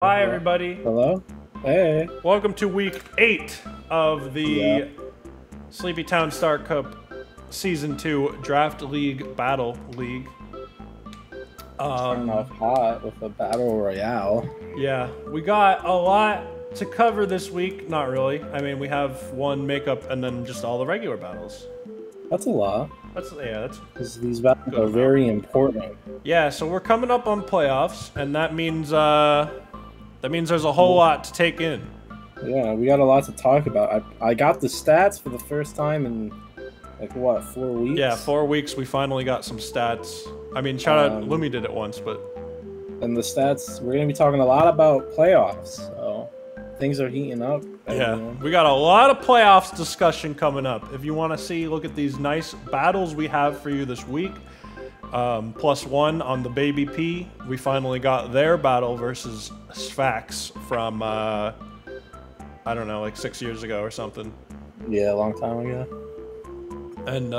Hi everybody. Hello. Hey. Welcome to week 8 of the Sleepy Town Star Cup Season 2 Draft League Battle League. Starting off hot with a battle royale. Yeah, we got a lot to cover this week. Not really. I mean, we have one makeup and then just all the regular battles. That's a lot. That's Because these battles are very important. Yeah, so we're coming up on playoffs, and that means there's a whole lot to take in. Yeah, we got a lot to talk about. I got the stats for the first time in, like, what, 4 weeks? Yeah, 4 weeks, we finally got some stats. I mean, shout out, Lumi did it once, but... And the stats, we're going to be talking a lot about playoffs, so things are heating up. Yeah, we got a lot of playoffs discussion coming up. If you want to see, look at these nice battles we have for you this week. +1 on the Baby P. We finally got their battle versus Sfax from, I don't know, like 6 years ago or something. Yeah, a long time ago. And,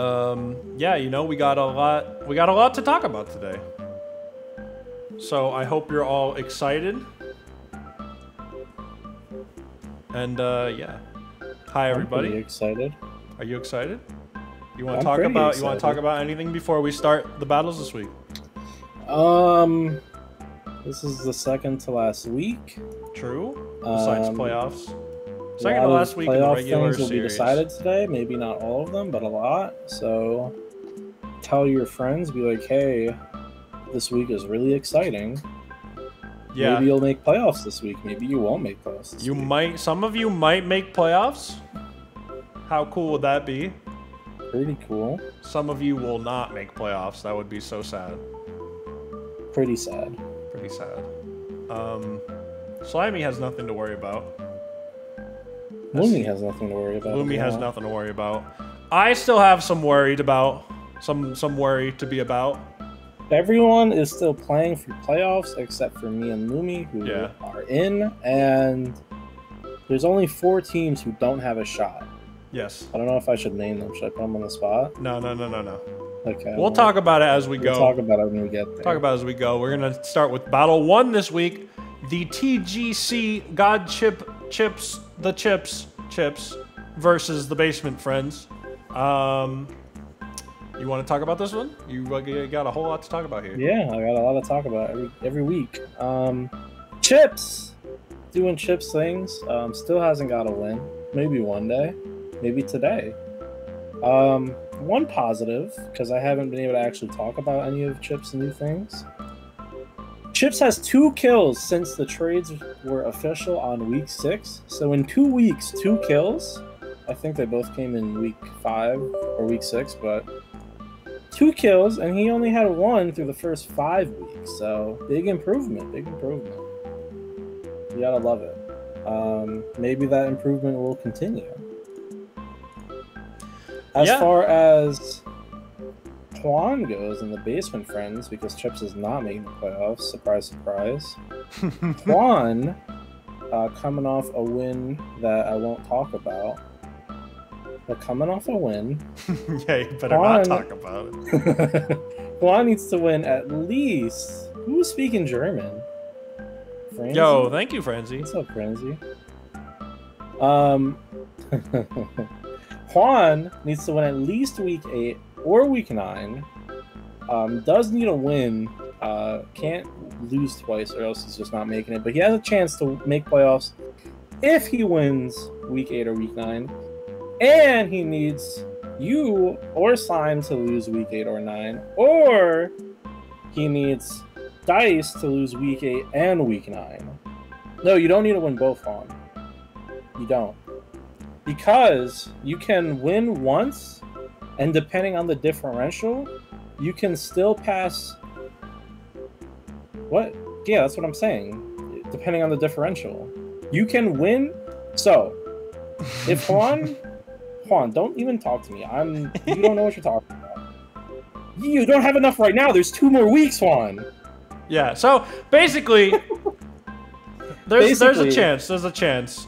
yeah, you know, we got a lot to talk about today. So I hope you're all excited. And, yeah. Hi, everybody. I'm pretty excited. Are you excited? You want to talk about? You want to talk about anything before we start the battles this week? This is the second to last week. True. Besides playoffs, second to last week in the regular regular things will be decided today. Maybe not all of them, but a lot. So tell your friends, be like, "Hey, this week is really exciting." Yeah. Maybe you'll make playoffs this week. Maybe you won't make playoffs this week. might. Some of you might make playoffs. How cool would that be? Pretty cool. Some of you will not make playoffs. That would be so sad. Pretty sad. Pretty sad. Slimy has nothing to worry about. Lumi has nothing to worry about. Lumi has nothing to worry about. I still have some worried about. Some worry to be about. Everyone is still playing for playoffs except for me and Lumi, who are in, and there's only 4 teams who don't have a shot. Yes. I don't know if I should name them. Should I put them on the spot? No. Okay. We'll talk about it as we go. We'll talk about it when we get there. Talk about it as we go. We're going to start with Battle 1 this week. The TGC God Chips versus the Basement Friends. You want to talk about this one? You got a whole lot to talk about here. Yeah, I got a lot to talk about every week. Chips! Doing Chips things. Still hasn't got a win. Maybe one day. Maybe today. One positive, because I haven't been able to actually talk about any of Chips' new things. Chips has 2 kills since the trades were official on week 6. So in 2 weeks, 2 kills. I think they both came in week 5 or week 6, but 2 kills, and he only had 1 through the first 5 weeks. So big improvement, big improvement. You gotta love it. Maybe that improvement will continue. As far as Juan goes in the Basement Friends, because Chips is not making the playoffs, surprise, surprise. Juan, coming off a win that I won't talk about, but coming off a win. Yeah, you better not talk about it. Juan needs to win at least. Who's speaking German? Franzi? Yo, thank you, Franzi. What's up, Franzi? Juan needs to win at least week 8 or week 9. Does need a win. Can't lose twice or else he's just not making it. But he has a chance to make playoffs if he wins week 8 or week 9. And he needs you or Slime to lose week 8 or 9. Or he needs Dice to lose week 8 and week 9. No, you don't need to win both, Juan. You don't. Because you can win once, and depending on the differential, you can still pass... What? Yeah, that's what I'm saying. Depending on the differential. You can win... So, if Juan, don't even talk to me. You don't know what you're talking about. You don't have enough right now. There's 2 more weeks, Juan. Yeah, so basically... There's a chance. There's a chance.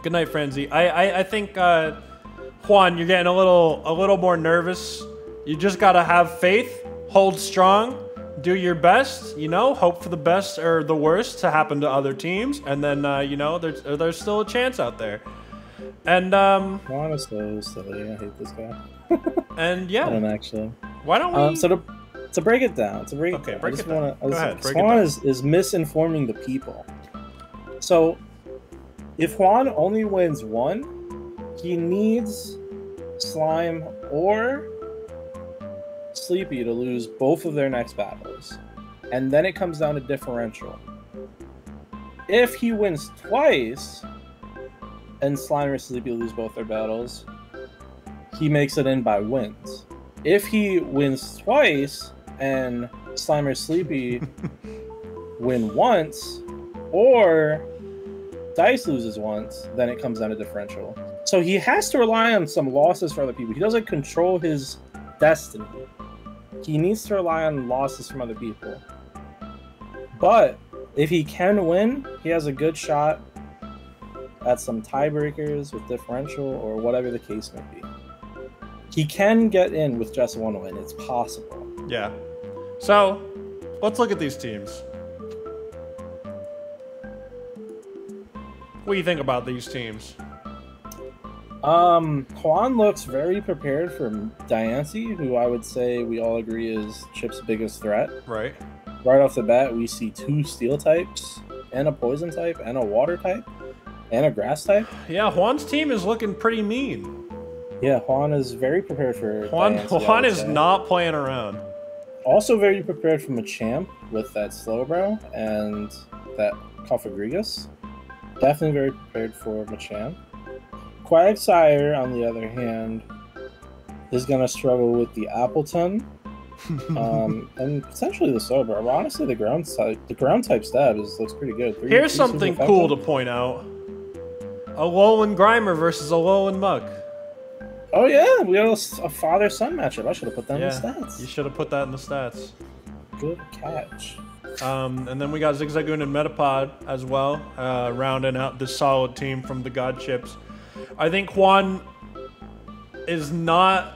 Good night, Franzi. I think Juan, you're getting a little more nervous. You just gotta have faith, hold strong, do your best, you know, hope for the best or the worst to happen to other teams, and then, you know, there's still a chance out there. And, Juan is so silly. I hate this guy. And, yeah. I don't actually. Why don't we... So to break it down, break it down. Go ahead, break it Juan down. is misinforming the people. So, if Juan only wins one, he needs Slime or Sleepy to lose both of their next battles. And then it comes down to differential. If he wins twice, and Slime or Sleepy lose both their battles, he makes it in by wins. If he wins twice, and Slime or Sleepy win once, or Dice loses once, then it comes down to differential. So he has to rely on some losses for other people. He doesn't control his destiny. He needs to rely on losses from other people. But if he can win, he has a good shot at some tiebreakers with differential or whatever the case may be. He can get in with just one win. It's possible. Yeah. So, let's look at these teams. What do you think about these teams? Juan looks very prepared for Diancie, who I would say we all agree is Chip's biggest threat. Right. Right off the bat, we see 2 steel types, and a poison type, and a water type, and a grass type. Yeah, Juan's team is looking pretty mean. Yeah, Juan is very prepared for Diancie, Juan is not playing around. Also very prepared for Machamp with that Slowbro and that Cofagrigus. Definitely very prepared for Machamp. Quagsire, on the other hand, is going to struggle with the Appleton and potentially the Slowbro. But honestly, the ground type stab looks pretty good. Here's something cool to point out. Alolan Grimer versus Alolan Muk. Oh yeah, we have a father-son matchup. I should have put that in the stats. You should have put that in the stats. Good catch. And then we got Zigzagoon and Metapod as well, rounding out this solid team from the God Chips. I think Juan is not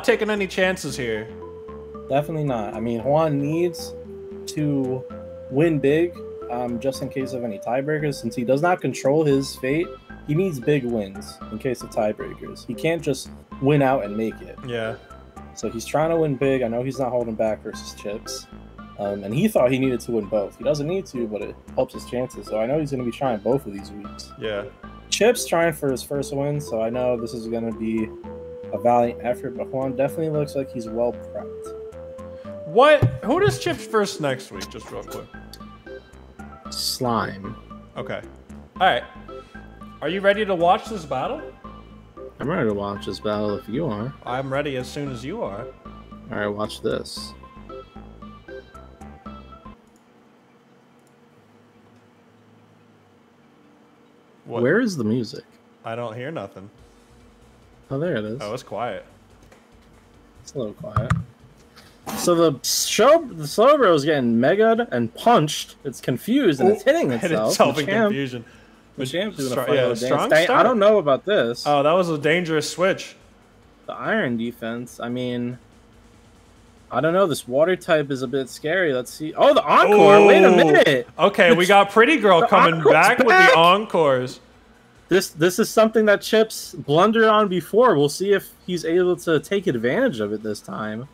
taking any chances here. Definitely not. I mean, Juan needs to win big, just in case of any tiebreakers. Since he does not control his fate, he needs big wins in case of tiebreakers. He can't just win out and make it. Yeah. So he's trying to win big. I know he's not holding back versus Chips. And he thought he needed to win both. He doesn't need to, but it helps his chances. So I know he's going to be trying both of these weeks. Yeah. Chips trying for his first win, so I know this is going to be a valiant effort, but Juan definitely looks like he's well prepped. Who does Chips first next week, just real quick? Slime. Okay. Alright. Are you ready to watch this battle? I'm ready to watch this battle if you are. I'm ready as soon as you are. Alright, watch this. What? Where is the music? I don't hear nothing. Oh, there it is. Oh, it's quiet. It's a little quiet. So the Slowbro is getting megaed and punched. It's confused and it's hitting itself. Hit itself in confusion. Machamp's doing a fun yeah, little strong dance. start. I don't know about this. Oh, that was a dangerous switch. The iron defense, I mean, I don't know. This water type is a bit scary. Let's see. Oh, the encore. Ooh. Wait a minute. Okay, we got Pretty Girl coming back with the encores. This is something that Chips blundered on before. We'll see if he's able to take advantage of it this time.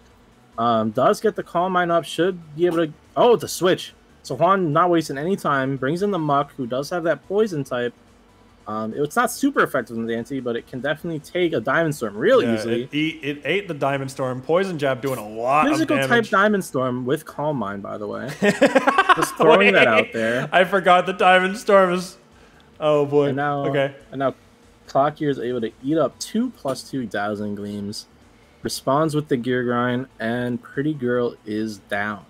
Does get the Calm Mind up. Should be able to... Oh, the switch. So Juan not wasting any time. Brings in the Muck, who does have that poison type. It's not super effective in the anti, but it can definitely take a Diamond Storm real easily. It ate the Diamond Storm. Poison Jab doing a lot of damage. Physical type Diamond Storm with Calm Mind, by the way. Just throwing that out there. I forgot the Diamond Storm is... Oh boy. And now, okay. And now Clockyear is able to eat up 2+2 Dazzling Gleams. Responds with the Gear Grind, and Pretty Girl is down.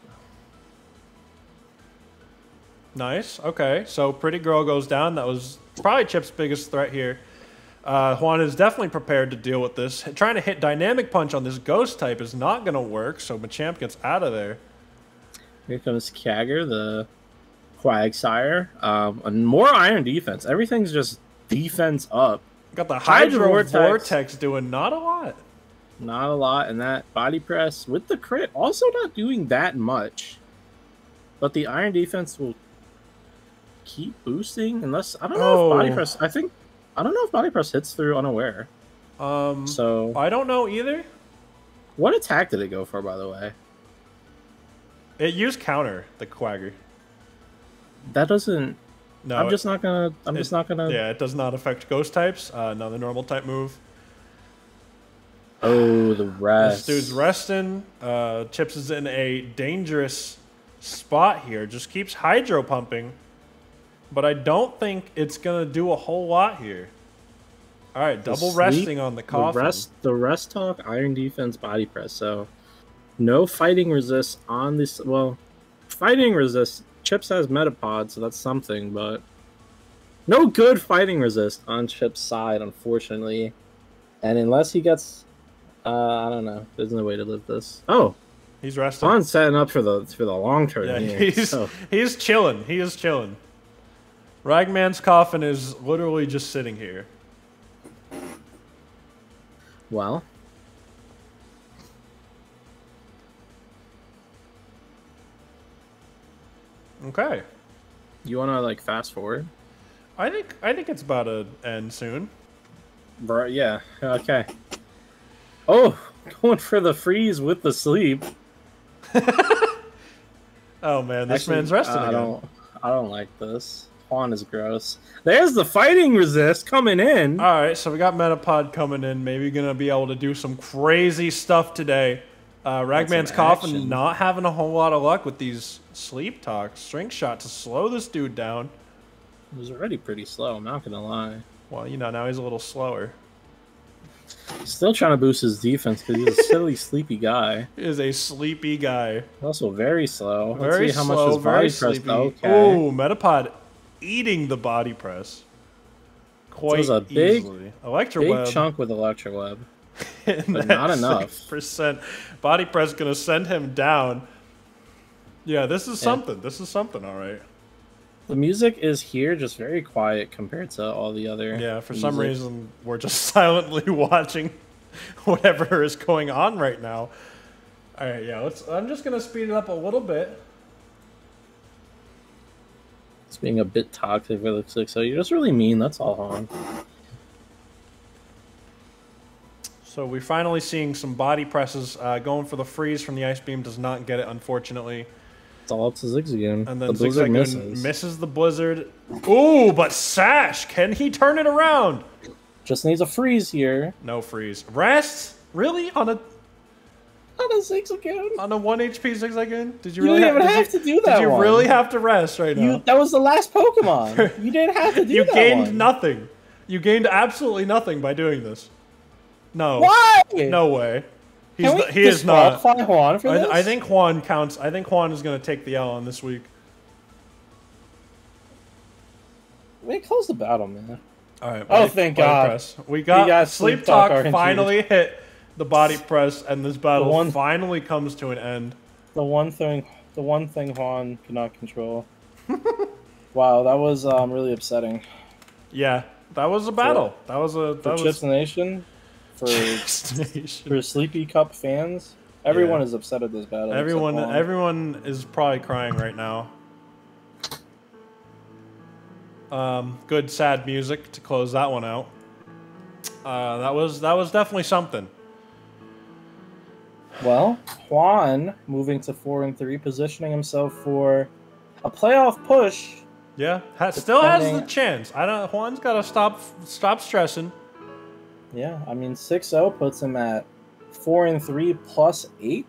Nice. Okay. So Pretty Girl goes down. That was probably Chip's biggest threat here. Juan is definitely prepared to deal with this. Trying to hit Dynamic Punch on this Ghost type is not going to work, so Machamp gets out of there. Here comes Kagger, the Quagsire. And more iron defense. Everything's just defense up. Got the Hydro Vortex doing not a lot. Not a lot, and that body press with the crit also not doing that much. But the iron defense will keep boosting unless I don't know if body press. I don't know if body press hits through unaware. So I don't know either. What attack did it go for, by the way? It used counter the Quagger. That doesn't. No, I'm just not gonna. Yeah, it does not affect ghost types. Another normal type move. Oh, the rest. This dude's resting. Chips is in a dangerous spot here. Just keeps hydro pumping. But I don't think it's going to do a whole lot here. All right, double resting on the coffin. The rest talk, iron defense, body press. So no fighting resist on this. Well, fighting resist. Chips has Metapod, so that's something. But no good fighting resist on Chips' side, unfortunately. And unless he gets... I don't know. There's no way to live this. Oh, he's resting. Juan's setting up for the long term. Yeah, here, he's chilling. He is chilling. Ragman's coffin is literally just sitting here. Well, okay. You want to like fast forward? I think it's about to end soon. Bro, yeah. Okay. Oh, going for the freeze with the sleep. Oh man, this man's resting again. I don't like this. Juan is gross. There's the fighting resist coming in. All right, so we got Metapod coming in. Maybe gonna be able to do some crazy stuff today. Ragman's coffin not having a whole lot of luck with these sleep talks. Strength shot to slow this dude down. It was already pretty slow. I'm not gonna lie. Well, you know, now he's a little slower. Still trying to boost his defense because he's a silly, sleepy guy. He is a sleepy guy. Also very slow. Very Let's see how slow, much his very body sleepy. press. Okay. Oh, Metapod eating the body press. Quite so a big, easily. Electroweb. Chunk with Electroweb. But not enough. 6%. Body press going to send him down. Yeah, this is something. This is something, all right. The music is here just very quiet compared to all the other Yeah, for music. some reason, we're just silently watching whatever is going on right now. All right, yeah, I'm just going to speed it up a little bit. It's being a bit toxic, it looks like. So you're just really mean, that's all, hon. So we're finally seeing some body presses. Going for the freeze from the Ice Beam does not get it, unfortunately. It's all up to Zigzagoon. And then the Blizzard misses the Blizzard. Ooh, but Sash, can he turn it around? Just needs a freeze here. No freeze. Rest? Really? On a Zigzagoon? On a 1 HP Zigzagoon? Did you You really didn't even have to do that. Did you really have to rest right now? That was the last Pokemon. You didn't have to do that. You gained nothing. You gained absolutely nothing by doing this. No. Why? No way. He is not. Juan for this? I think Juan counts. I think Juan is going to take the L on this week. Wait, close the battle, man. All right. Oh, thank God. Press. We got Sleep Talk finally hit the body press, and this battle finally comes to an end. The one thing Juan cannot control. Wow, that was really upsetting. Yeah, that was a battle. That was Chips Nation. For Sleepy Cup fans, everyone is upset at this battle. Everyone is probably crying right now. Good sad music to close that one out. That was definitely something. Well, Juan moving to 4-3, positioning himself for a playoff push. Yeah, still has the chance. Juan's got to stop stressing. Yeah, I mean 6-0 puts him at 4-3 plus 8.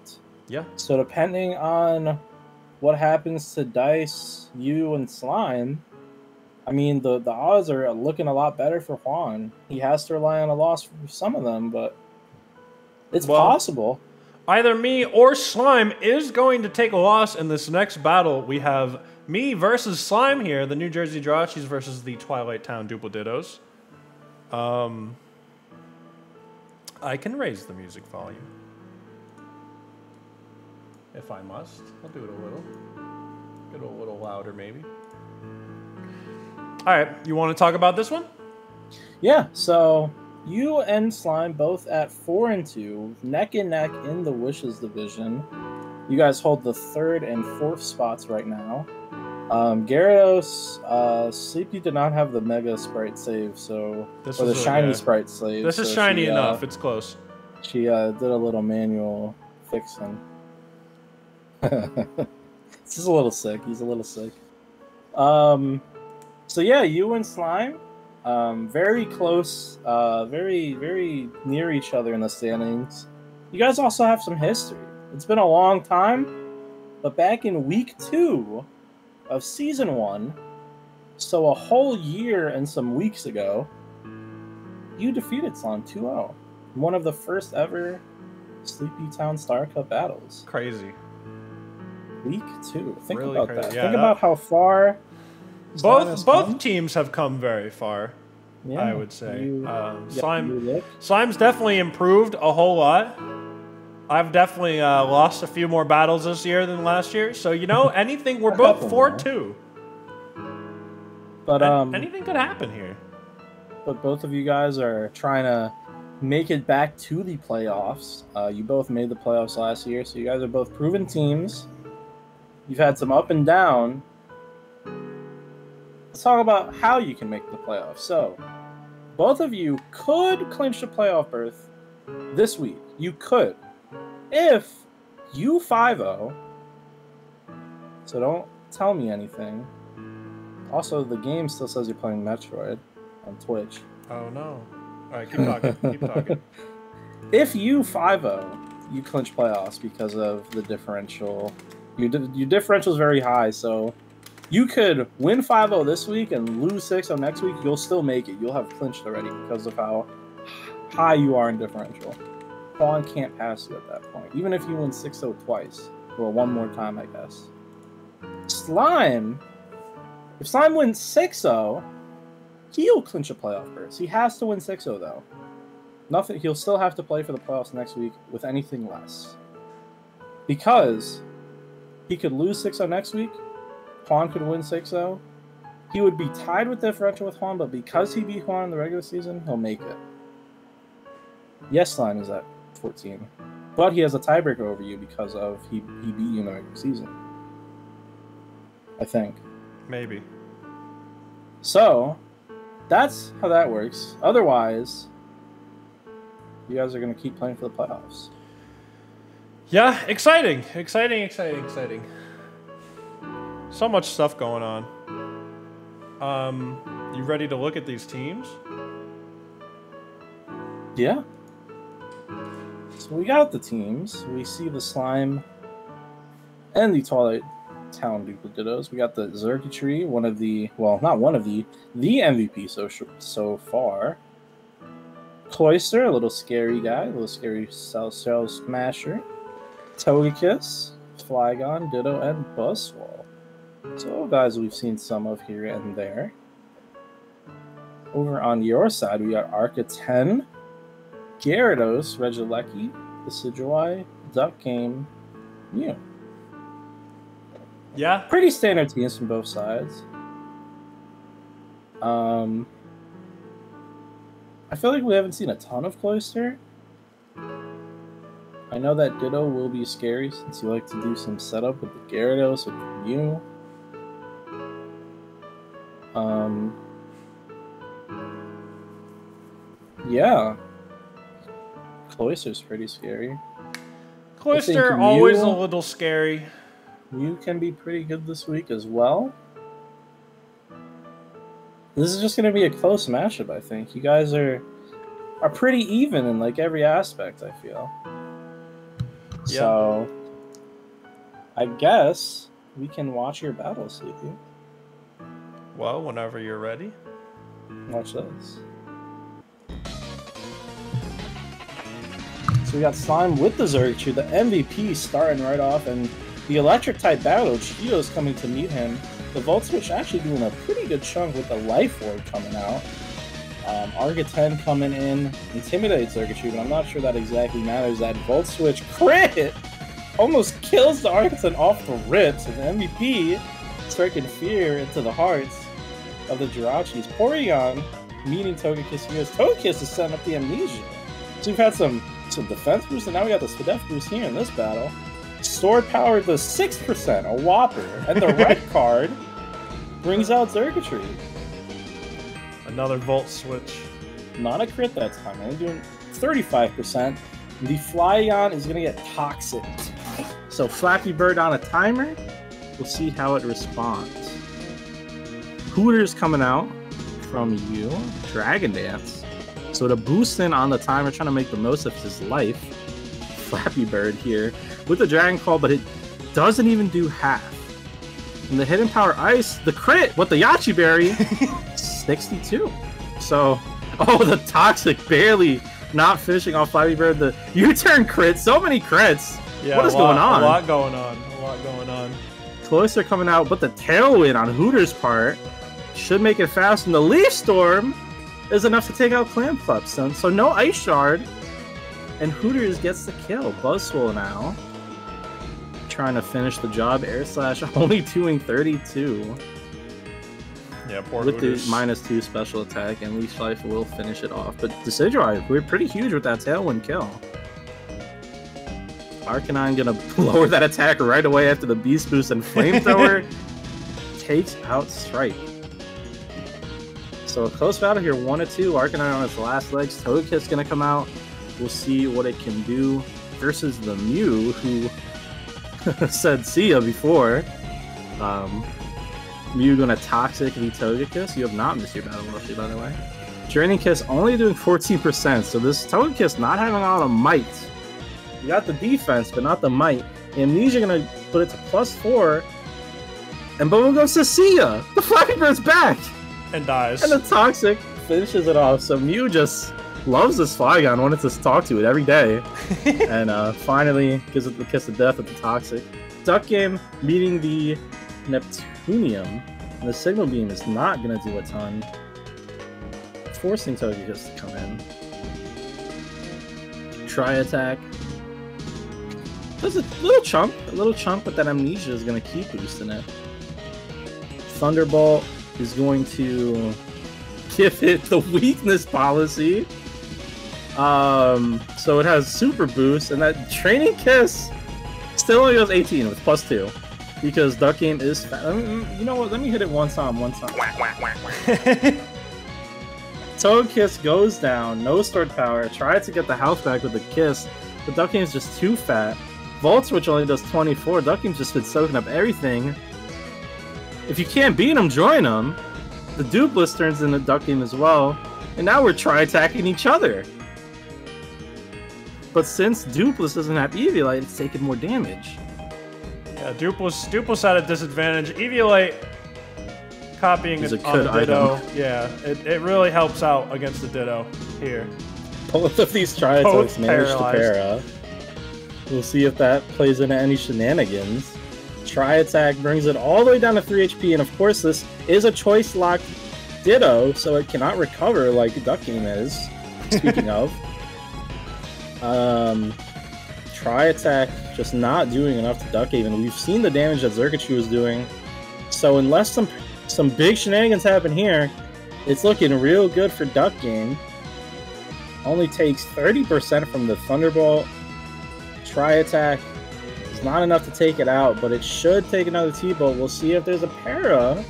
Yeah. So depending on what happens to Dice, you, and Slime, I mean the odds are looking a lot better for Juan. He has to rely on a loss for some of them, but it's possible. Either me or Slime is going to take a loss in this next battle. We have me versus Slime here, the New Jersey Zoroarks versus the Twilight Town Duplo-Dittos. I can raise the music volume. If I must. I'll do it a little. Get it a little louder, maybe. Alright, you want to talk about this one? Yeah, so You and Slime both at 4 and 2, neck and neck in the Wishes division. You guys hold the 3rd and 4th spots right now. Gyarados, Sleepy did not have the Mega Sprite save, so or the Shiny Sprite save. This is shiny enough. It's close. She did a little manual fixing. This is a little sick. He's a little sick. So yeah, you and Slime, very close, very near each other in the standings. You guys also have some history. It's been a long time, but back in week 2 of season 1, so a whole year and some weeks ago, you defeated Slime 2-0. One of the first ever Sleepy Town Star Cup battles. Crazy. Week 2. Think really about crazy. that. Yeah, Think about how far both teams have come very far. Yeah, I would say. Slime's definitely improved a whole lot. I've definitely lost a few more battles this year than last year. So, you know, anything, we're both 4-2. But anything could happen here. But both of you guys are trying to make it back to the playoffs. You both made the playoffs last year, so you guys are both proven teams. You've had some up and down. Let's talk about how you can make the playoffs. So, both of you could clinch the playoff berth this week. You could. If you 5-0, so don't tell me anything. Also, the game still says you're playing Metroid on Twitch. Oh, no. All right, keep talking. Keep talking. If you 5-0, you clinch playoffs because of the differential. Your differential is very high, so you could win 5-0 this week and lose 6-0 next week. You'll still make it. You'll have clinched already because of how high you are in differential. Juan can't pass you at that point, even if you win 6-0 twice. Well, one more time, I guess. Slime, if Slime wins 6-0, he'll clinch a playoff berth. He has to win 6-0, though. Nothing. He'll still have to play for the playoffs next week with anything less. Because he could lose 6-0 next week. Juan could win 6-0. He would be tied with differential with Juan, but because he beat Juan in the regular season, he'll make it. Yes, Slime is at 14. But he has a tiebreaker over you because of he beat you in the regular season. I think. Maybe. So, that's how that works. Otherwise, you guys are going to keep playing for the playoffs. Yeah, exciting. Exciting. So much stuff going on. You ready to look at these teams? Yeah. So we got the teams. We see the Slime and the Twilight Town Duplicatos. We got the Xurkitree, one of the, well, not one of the MVP so far. Cloyster, a little scary guy, a little scary Cell Smasher. Togekiss, Flygon, Ditto, and Buzzwole. So guys we've seen some of here and there. Over on your side, we got Arca 10, Gyarados, Regieleki, Decidueye, Duckcame, Mew. Yeah. Pretty standard teams from both sides. I feel like we haven't seen a ton of Cloyster. I know that Ditto will be scary since you like to do some setup with the Gyarados, with the Mew. Yeah. Cloyster's pretty scary. Cloyster, always a little scary. Mew can be pretty good this week as well. This is just going to be a close matchup, I think. You guys are pretty even in like every aspect, I feel. Yep. So, I guess we can watch your battle, Sleepy. Well, whenever you're ready. Watch this. So we got Slime with the Xurkitree, the MVP starting right off, and the Electric-type battle, Cheeto's coming to meet him. The Volt Switch actually doing a pretty good chunk with the Life Orb coming out. Arca 10 coming in, intimidates Xurkitree, but I'm not sure that exactly matters. That Volt Switch crit almost kills the Arca 10 off the rip, so the MVP striking fear into the hearts of the Jirachis. Porygon meeting Togekiss here is Togekiss is setting up the Amnesia. So we've had some defense boost, and now we got this def boost here in this battle. Sword power does 6%, a whopper, and the red card brings out Xurkitree. Another Volt switch. Not a crit that time, only doing 35%. The Flygon is going to get Toxic. So Flappy Bird on a timer. We'll see how it responds. Hooters coming out from you. Dragon Dance. So to boost in on the timer, trying to make the most of his life. Flappy Bird here with the Dragon Call, but it doesn't even do half. And the Hidden Power Ice, the crit with the Yachi Berry, 62. So, oh, the Toxic barely not finishing off Flappy Bird. The U-turn crit, so many crits. Yeah, what is going on? A lot going on. A lot going on. Closer coming out, but the Tailwind on Hooters' part should make it fast. And the Leaf Storm is enough to take out Clamclep. So no Ice Shard. And Hooters gets the kill. Buzzwole now trying to finish the job. Air Slash only doing 32. Yeah, poor with Hooters. the -2 special attack, and Leaf Life will finish it off. But Decidueye, we're pretty huge with that Tailwind kill. Arcanine gonna lower that attack right away after the Beast Boost, and Flamethrower takes out Strike. So a close battle here, 1-2. Arcanine on its last legs. Togekiss gonna come out. We'll see what it can do versus the Mew, who said see ya before. Mew gonna Toxic the Togekiss. You have not missed your battle, Roshi, by the way. Draining Kiss only doing 14%, so this Togekiss not having a lot of might. You got the defense, but not the might. Amnesia gonna put it to +4. And Bubble goes to see ya! The Flappy Bird's back! And dies. And the Toxic finishes it off, so Mew just loves this Flygon, wanted to talk to it every day. And finally gives it the kiss of death with the Toxic. Duck Game meeting the Neptunium. And the Signal Beam is not going to do a ton, forcing Togekiss to come in. Try Attack. Does a little chunk, but that Amnesia is going to keep boosting it. Thunderbolt is going to give it the weakness policy. So it has super boost, and that Training Kiss still only goes 18 with +2 because Duck Game is you know what? Let me hit it one time. Togekiss goes down, no Sword Power. Tried to get the health back with the Kiss, but Duck Game is just too fat. Volt Switch only does 24. Duck Game's just been soaking up everything. If you can't beat him, join him. The Dupless turns into Duck Game as well, and now we're attacking each other. But since Dupless doesn't have Eviolite, it's taking more damage. Yeah, Dupless at a disadvantage. Eviolite copying it on the Ditto. Item. Yeah, it really helps out against the Ditto here. Both of these Tri-Attacks manage to pair up. We'll see if that plays into any shenanigans. Tri-Attack brings it all the way down to 3 HP, and of course this is a choice-locked Ditto, so it cannot recover like Duck Game is, speaking of. Tri-Attack just not doing enough to Duck Game, and we've seen the damage that Xurkitree was doing, so unless some big shenanigans happen here, it's looking real good for Duck Game. Only takes 30% from the Thunderbolt. Tri-Attack is not enough to take it out, but it should take another T-Bolt. We'll see if there's a para,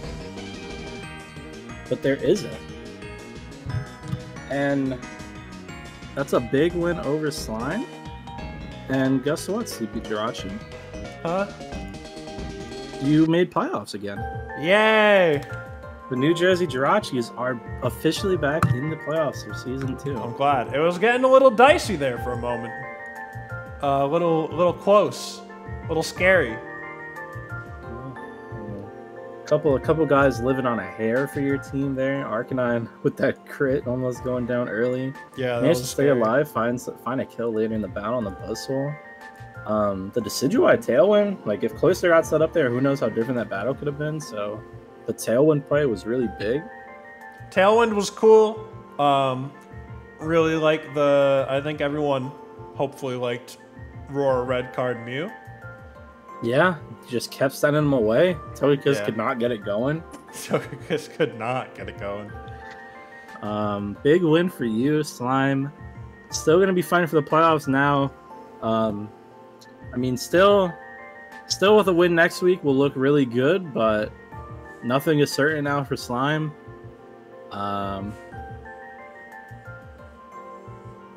but there isn't. And that's a big win over Slime. And guess what, Sleepy Jirachi? Huh? You made playoffs again. Yay! The New Jersey Jirachis are officially back in the playoffs for Season 2. I'm glad. It was getting a little dicey there for a moment. A little close. A little scary. Couple guys living on a hair for your team there. Arcanine with that crit almost going down early. Yeah, managed to stay alive, find a kill later in the battle on the Buzzwole. The Decidueye Tailwind, like if Cloyster got set up there, who knows how different that battle could have been. So the Tailwind play was really big. Tailwind was cool. Really like I think everyone hopefully liked Roar Red Card Mew. Yeah, just kept sending him away. Togekiss could not get it going. Togekiss could not get it going. Big win for you, Slime. Still going to be fighting for the playoffs now. I mean, still with a win next week will look really good, but nothing is certain now for Slime.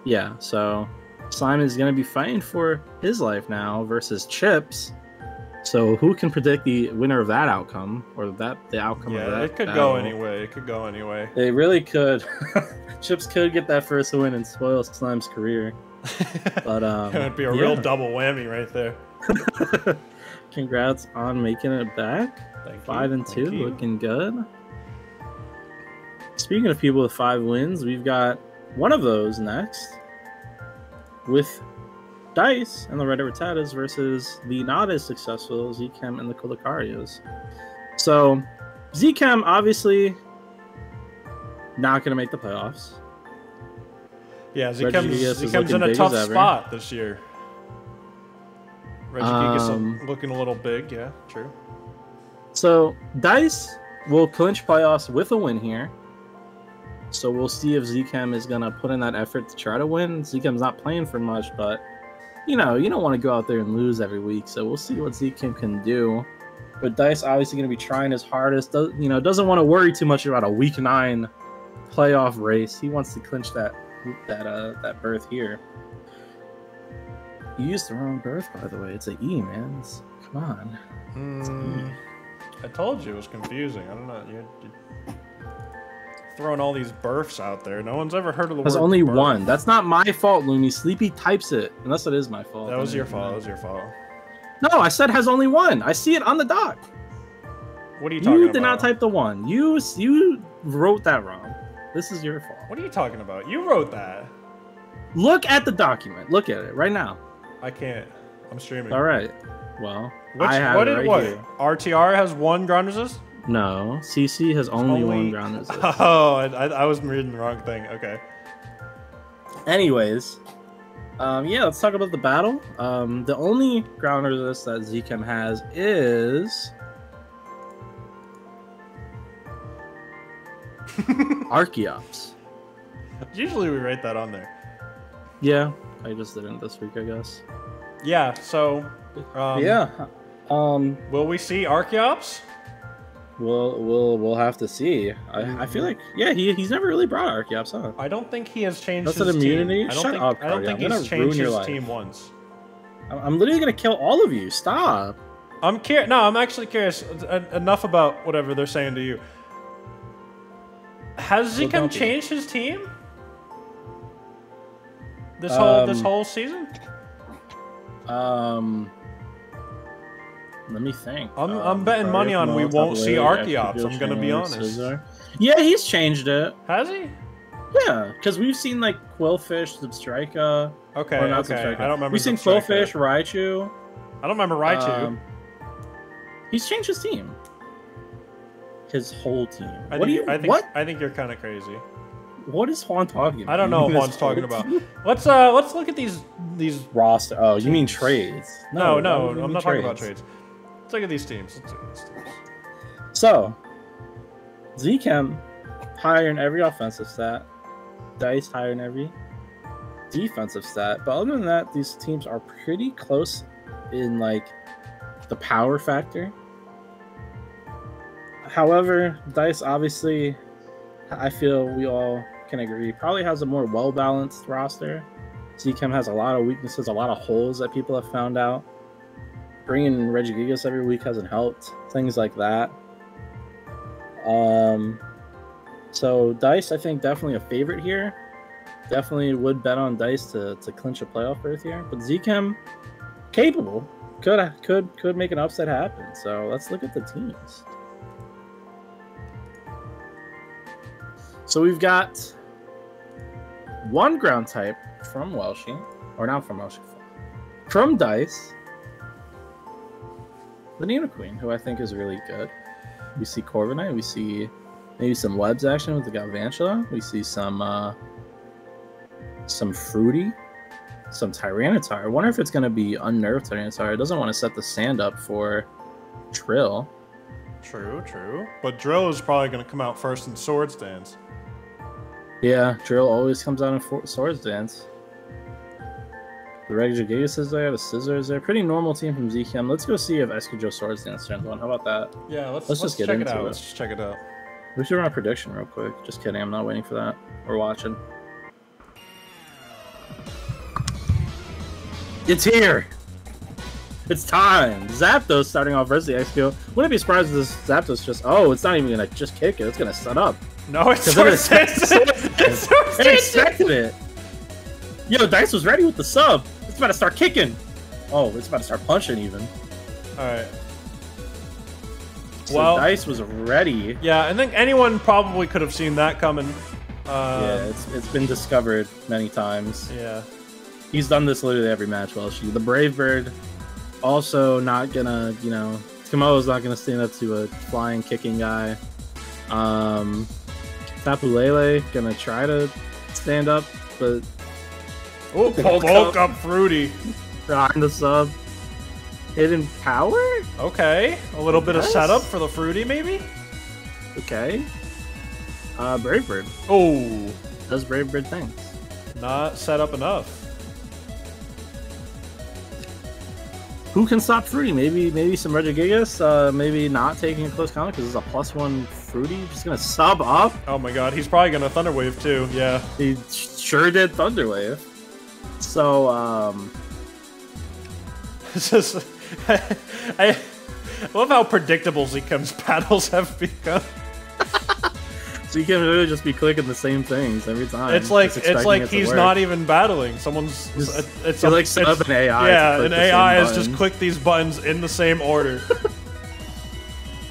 Yeah, so Slime is going to be fighting for his life now versus Chips. So who can predict the winner of that outcome, or the outcome of that? Yeah, it could battle? go anyway. It could go anyway. It really could. Chips could get that first win and spoil Slime's career. But it would be a real double whammy right there. Congrats on making it back. Thank 5 you. and 2, Thank you. looking good. Speaking of people with 5 wins, we've got one of those next with Dice and the Red Rattatas versus the not as successful Zchem and the Colicarios. So Zchem obviously not going to make the playoffs. Yeah, Zchem's in a tough spot this year. Regigigas looking a little big, yeah, true. So Dice will clinch playoffs with a win here. So we'll see if Zchem is going to put in that effort to try to win. Zchem's not playing for much, but you know, you don't want to go out there and lose every week. So we'll see what Zchem can do. But Dice obviously going to be trying his hardest. Doesn't want to worry too much about a week 9 playoff race. He wants to clinch that berth here. You used the wrong berth, by the way. It's an E, man. Come on. It's an E. I told you it was confusing. I don't know. You're throwing all these berths out there. No one's ever heard of the word. There's only berth. one. That's not my fault, Looney. Sleepy types it. Unless it is my fault. That was your fault. That was your fault. No, I said has only one. I see it on the doc. What are you talking about? You did not type the one. You wrote that wrong. This is your fault. What are you talking about? You wrote that. Look at the document. Look at it right now. I can't. I'm streaming. All right. Well, what? Here. RTR has 1 ground resist? No, CC has only 1 ground resist. Oh, I was reading the wrong thing. Okay. Anyways, yeah, let's talk about the battle. The only ground resist that Zchem has is Archeops. Usually we write that on there. Yeah, I just didn't this week, I guess. Yeah. So. Yeah. Will we see Archeops? We'll have to see. I feel like he's never really brought Archeops, huh? I don't think he has changed That's his an immunity. team. Shut up, I don't think he's changed his team once. I'm literally gonna kill all of you. Stop. I'm curious. No, I'm actually curious. Enough about whatever they're saying to you. Has Zchem changed his team? This whole season? Let me think. I'm betting money on we won't see Archeops. I'm gonna be honest. Yeah, he's changed it. Has he? Yeah, because we've seen like Quillfish, Substrika. Okay, okay. I don't remember. We've seen Quillfish, Raichu. I don't remember Raichu. He's changed his team. His whole team. I think you're kind of crazy. What is Juan talking about? I don't know what Juan's talking about. Let's look at these roster. Oh, you mean trades? No, I'm not talking about trades. Let's look at these teams. So, Zchem higher in every offensive stat. Dice higher in every defensive stat. But other than that, these teams are pretty close in like the power factor. However, Dice obviously, I feel we all can agree, probably has a more well-balanced roster. Zchem has a lot of weaknesses, a lot of holes that people have found out. Bringing Regigigas every week hasn't helped. Things like that. So Dice, I think, definitely a favorite here. Definitely would bet on Dice to clinch a playoff berth here. But Zchem, capable, could make an upset happen. So let's look at the teams. So we've got one ground type from Welshie, or not from Welshie, from Dice, the Nidoqueen, who I think is really good. We see Corviknight, we see maybe some Webs action with the Galvantula, we see some Fruity, some Tyranitar. I wonder if it's going to be unnerved Tyranitar. It doesn't want to set the sand up for Trill. True. But Drill is probably going to come out first in Swords Dance. Yeah, Drill always comes out in Swords Dance. The regular Gigas is there, the Scissor is there. Pretty normal team from ZChem. Let's go see if Escujo Swords Dance turns on. How about that? Yeah, let's just get check into it out. it. Let's just check it out. We should run a prediction real quick. Just kidding, I'm not waiting for that. We're watching. It's here! It's time! Zapdos starting off versus the Expo. Wouldn't be surprised if this Zapdos just... Oh, it's not even gonna just kick it. It's gonna set up. No, it's Swords Dance! They expected it! Yo, Dice was ready with the sub. It's about to start kicking. Oh, it's about to start punching even. Alright. So Well, Dice was ready. yeah, I think anyone probably could have seen that coming. Yeah, it's been discovered many times. Yeah. He's done this literally every match. Well, the Brave Bird also not gonna, you know, Kamoa's not gonna stand up to a flying, kicking guy. Tapu Lele gonna try to stand up, but Oh, bulk up Fruity. behind the sub. Hidden power? Okay, a little bit of setup for the Fruity, maybe? Okay. Brave Bird. Oh, Does Brave Bird things. not set up enough. Who can stop Fruity? Maybe some Regigigas. Maybe not taking a close counter because it's a +1 Fruity. Just gonna sub up. Oh my god, he's probably gonna Thunder Wave too, yeah. He sure did Thunder Wave. So, It's just... I love how predictable Zekem's battles have become. so you can really just be clicking the same things every time. It's like he's not even battling. It's like set up an AI. Yeah, an AI has just clicked these buttons in the same order.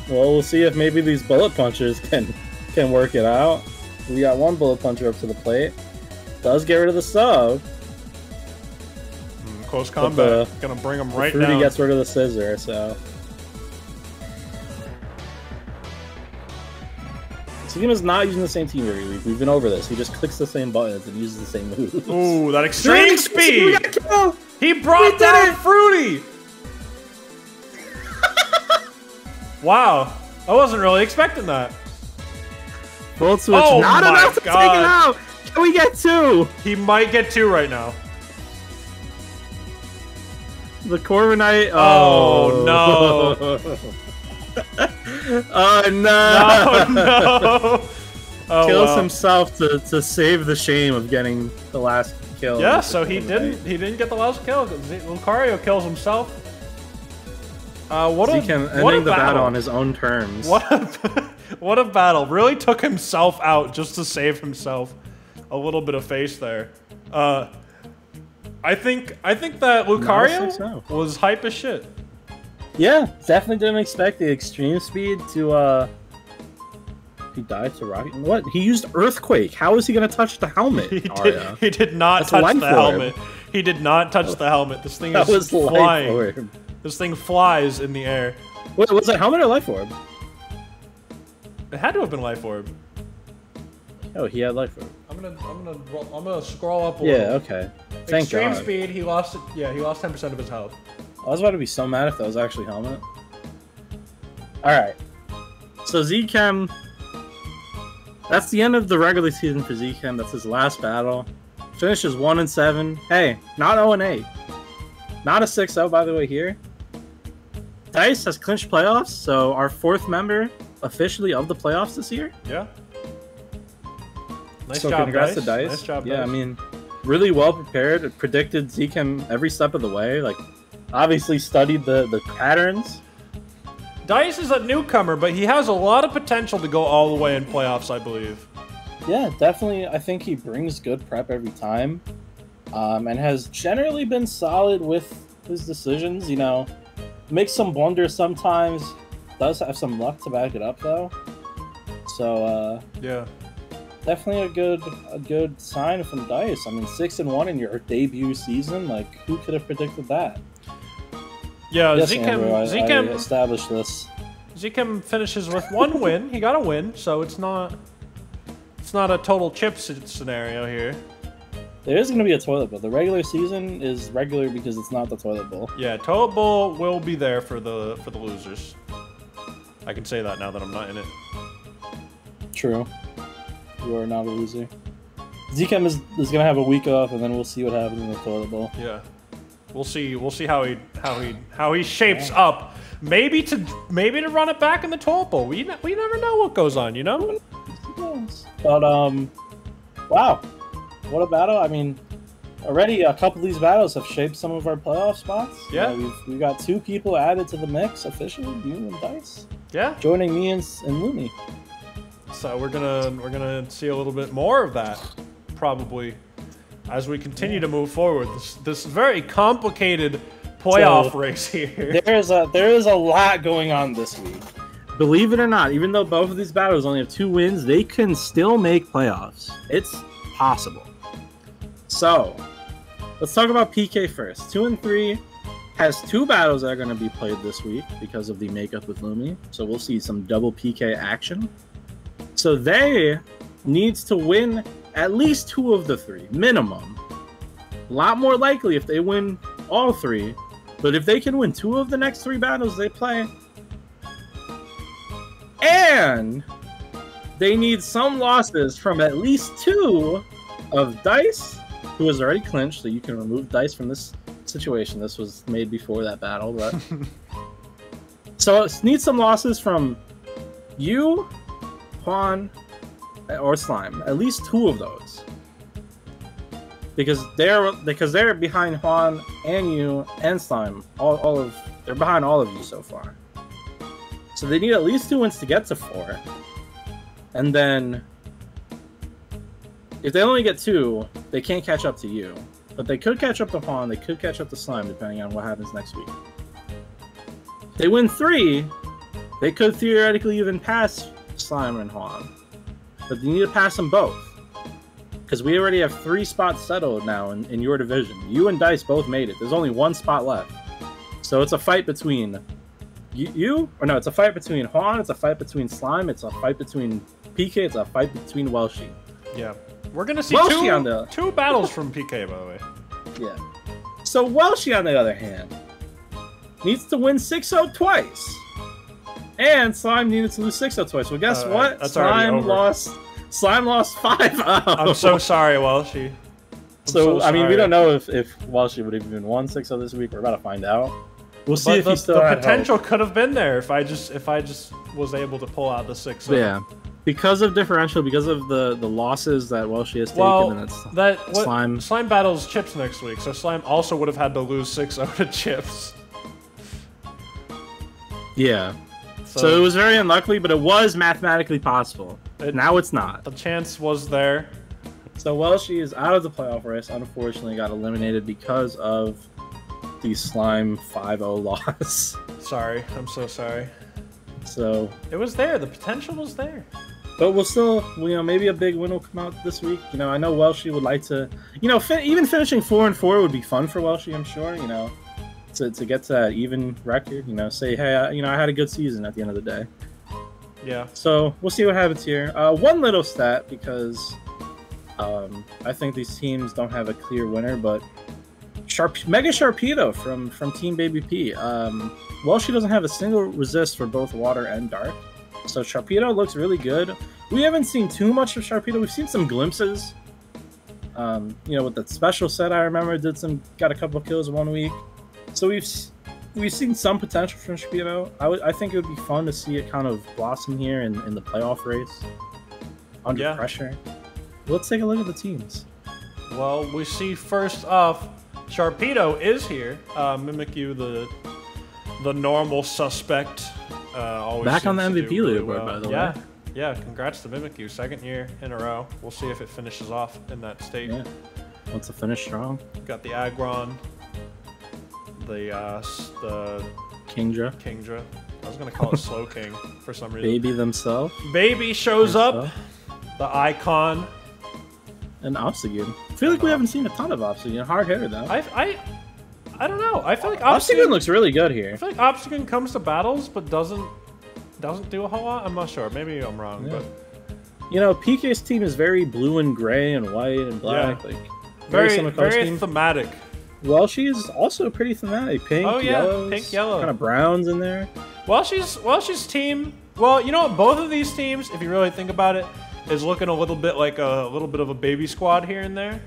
Well, we'll see if maybe these bullet punchers can work it out. We got one bullet puncher up to the plate. Does get rid of the sub. Close combat. Gonna bring him right down. Fruity gets rid of the Scissor, so. Team is not using the same team every week. We've been over this. He just clicks the same buttons and uses the same moves. Ooh, that extreme speed! He brought down Fruity! Wow. I wasn't really expecting that. Volt switch, not enough to take it out! Can we get 2? He might get 2 right now. The Corviknight. Oh, no. Oh, no. No. Oh, Kills himself to save the shame of getting the last kill. Yeah, so he didn't get the last kill. Lucario kills himself. Ending the battle on his own terms. What a battle. Really took himself out just to save himself. A little bit of face there. I think that Lucario was hype as shit. Yeah, definitely didn't expect the extreme speed to he died to Rocket. What? He used Earthquake. How is he gonna touch the helmet? He did not touch the helmet. He did not touch the helmet. This thing is flying. This thing flies in the air. Wait, was it helmet or Life Orb? It had to have been Life Orb. Oh, he had Life Orb. I'm gonna scroll up a little. Yeah, okay. Thank Extreme God. speed, he lost it. Yeah, he lost 10% of his health. I was about to be so mad if that was actually helmet. Alright. So ZChem. That's the end of the regular season for ZChem. That's his last battle. Finishes 1-7. Hey, not 0-8. Not a 6-0, by the way, here. Dice has clinched playoffs, so our 4th member officially of the playoffs this year. Yeah. Nice so job, congrats Dice. to Dice. Nice job, yeah, Dice. I mean, really well prepared. It predicted ZChem every step of the way. Like, obviously studied the patterns. Dice is a newcomer, but he has a lot of potential to go all the way in playoffs, I believe. Yeah, definitely. I think he brings good prep every time, and has generally been solid with his decisions. You know, makes some blunders sometimes. Does have some luck to back it up though. So yeah, definitely a good sign from Dice. I mean, 6-1 in your debut season. Like, who could have predicted that? Yeah, yes, ZChem I established this. ZChem finishes with 1 win. He got a win, so it's not a total chip scenario here. There is going to be a toilet bowl. The regular season is regular because it's not the toilet bowl. Yeah, toilet bowl will be there for the losers. I can say that now that I'm not in it. True. You are not a loser. Zchem is gonna have a week off, and then we'll see what happens in the toilet bowl. Yeah, we'll see how he shapes up. Maybe to run it back in the toilet bowl. We never know what goes on, you know. But wow, what a battle! I mean, already a couple of these battles have shaped some of our playoff spots. Yeah, we've got 2 people added to the mix officially, you and Dice. Yeah, joining me and Lumi. So we're gonna see a little bit more of that probably as we continue to move forward. This very complicated playoff race here. There is a lot going on this week. Believe it or not, even though both of these battles only have 2 wins, they can still make playoffs. It's possible. So, let's talk about PK first. 2 and 3 has 2 battles that are going to be played this week because of the makeup with Lumi. So we'll see some double PK action. So they needs to win at least 2 of the 3, minimum. A lot more likely if they win all 3. But if they can win 2 of the next 3 battles they play, and they need some losses from at least 2 of Dice, who has already clinched, so you can remove Dice from this situation. This was made before that battle, but so it needs some losses from you, Juan, or Slime. At least 2 of those. Because they're behind Juan and you and Slime. They're behind all of you so far. So they need at least 2 wins to get to 4. And then if they only get 2, they can't catch up to you. But they could catch up to Juan, they could catch up to Slime, depending on what happens next week. If they win 3, they could theoretically even pass Slime and Juan. But you need to pass them both. Because we already have 3 spots settled now in your division. You and Dice both made it. There's only 1 spot left. So it's a fight between it's a fight between Juan, it's a fight between Slime, it's a fight between PK, it's a fight between Welshie. Yeah. We're going to see 2 battles from PK, by the way. Yeah. So Welshie, on the other hand, needs to win 6-0 twice. And Slime needed to lose 6-0 twice. Well, guess what? Slime lost 5-0. I'm so sorry, Welshie. I mean, we don't know if Welshie would have even won 6-0 this week. We're about to find out. We'll see if he still the potential could have been there if I just was able to pull out the 6-0. Yeah. Because of differential, because of the losses that Welshie has taken, Slime battles Chips next week, so Slime also would have had to lose 6-0 to Chips. Yeah. So it was very unlucky, but it was mathematically possible. Now it's not. The chance was there. So Welshie is out of the playoff race. Unfortunately, got eliminated because of the Slime 5-0 loss. Sorry, I'm so sorry. So it was there. The potential was there. But we'll still, maybe a big win will come out this week. I know Welshie would like to, even finishing 4-4 would be fun for Welshie, I'm sure. To get to that even record. Say, hey, I had a good season at the end of the day. Yeah. So we'll see what happens here. One little stat, because I think these teams don't have a clear winner, but Mega Sharpedo from Team Baby P. Welshie doesn't have a single resist for both water and dark. So Sharpedo looks really good. We haven't seen too much of Sharpedo. We've seen some glimpses. With that special set, I remember got a couple of kills 1 week. So we've seen some potential from Sharpedo. I think it would be fun to see it kind of blossom here in the playoff race under pressure. Let's take a look at the teams. Well, we see first off, Sharpedo is here. Mimikyu, the normal suspect. Always back on the MVP leaderboard, by the way. Yeah, congrats to Mimikyu. 2nd year in a row. We'll see if it finishes off in that state. Yeah. Wants to finish strong. Got the Aggron. The Kingdra. I was gonna call it Slow King for some reason. Baby themselves. Baby shows up. The Icon. And Obsidian. I feel like we haven't seen a ton of Obsidian. Hard hitter though. I don't know. I feel like Obsidian looks really good here. I feel like Obsidian comes to battles but doesn't do a whole lot. I'm not sure. Maybe I'm wrong, but PK's team is very blue and gray and white and black. Yeah. Like very thematic. Welshie is also pretty thematic. Pink, yellows, pink, yellow. Kind of browns in there. Welshie's team. Well, you know what? Both of these teams, if you really think about it, is looking a little bit like a little bit of a baby squad here and there.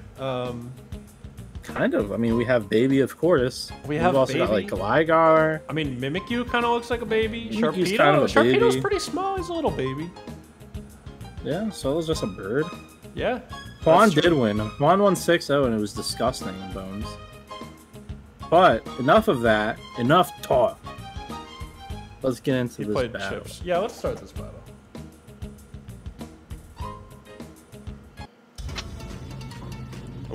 Kind of. I mean, we have Baby, of course. We've also got like Gligar. I mean, Mimikyu kind of looks like a baby. Mimikyu's Sharpedo, kind of a Sharpedo's baby. pretty small. He's a little baby. Yeah, so it was just a bird. Yeah. Juan did win. Juan won 6-0, and it was disgusting, Bones. But enough of that. Enough talk. Let's get into this battle. Chips. Yeah, let's start this battle.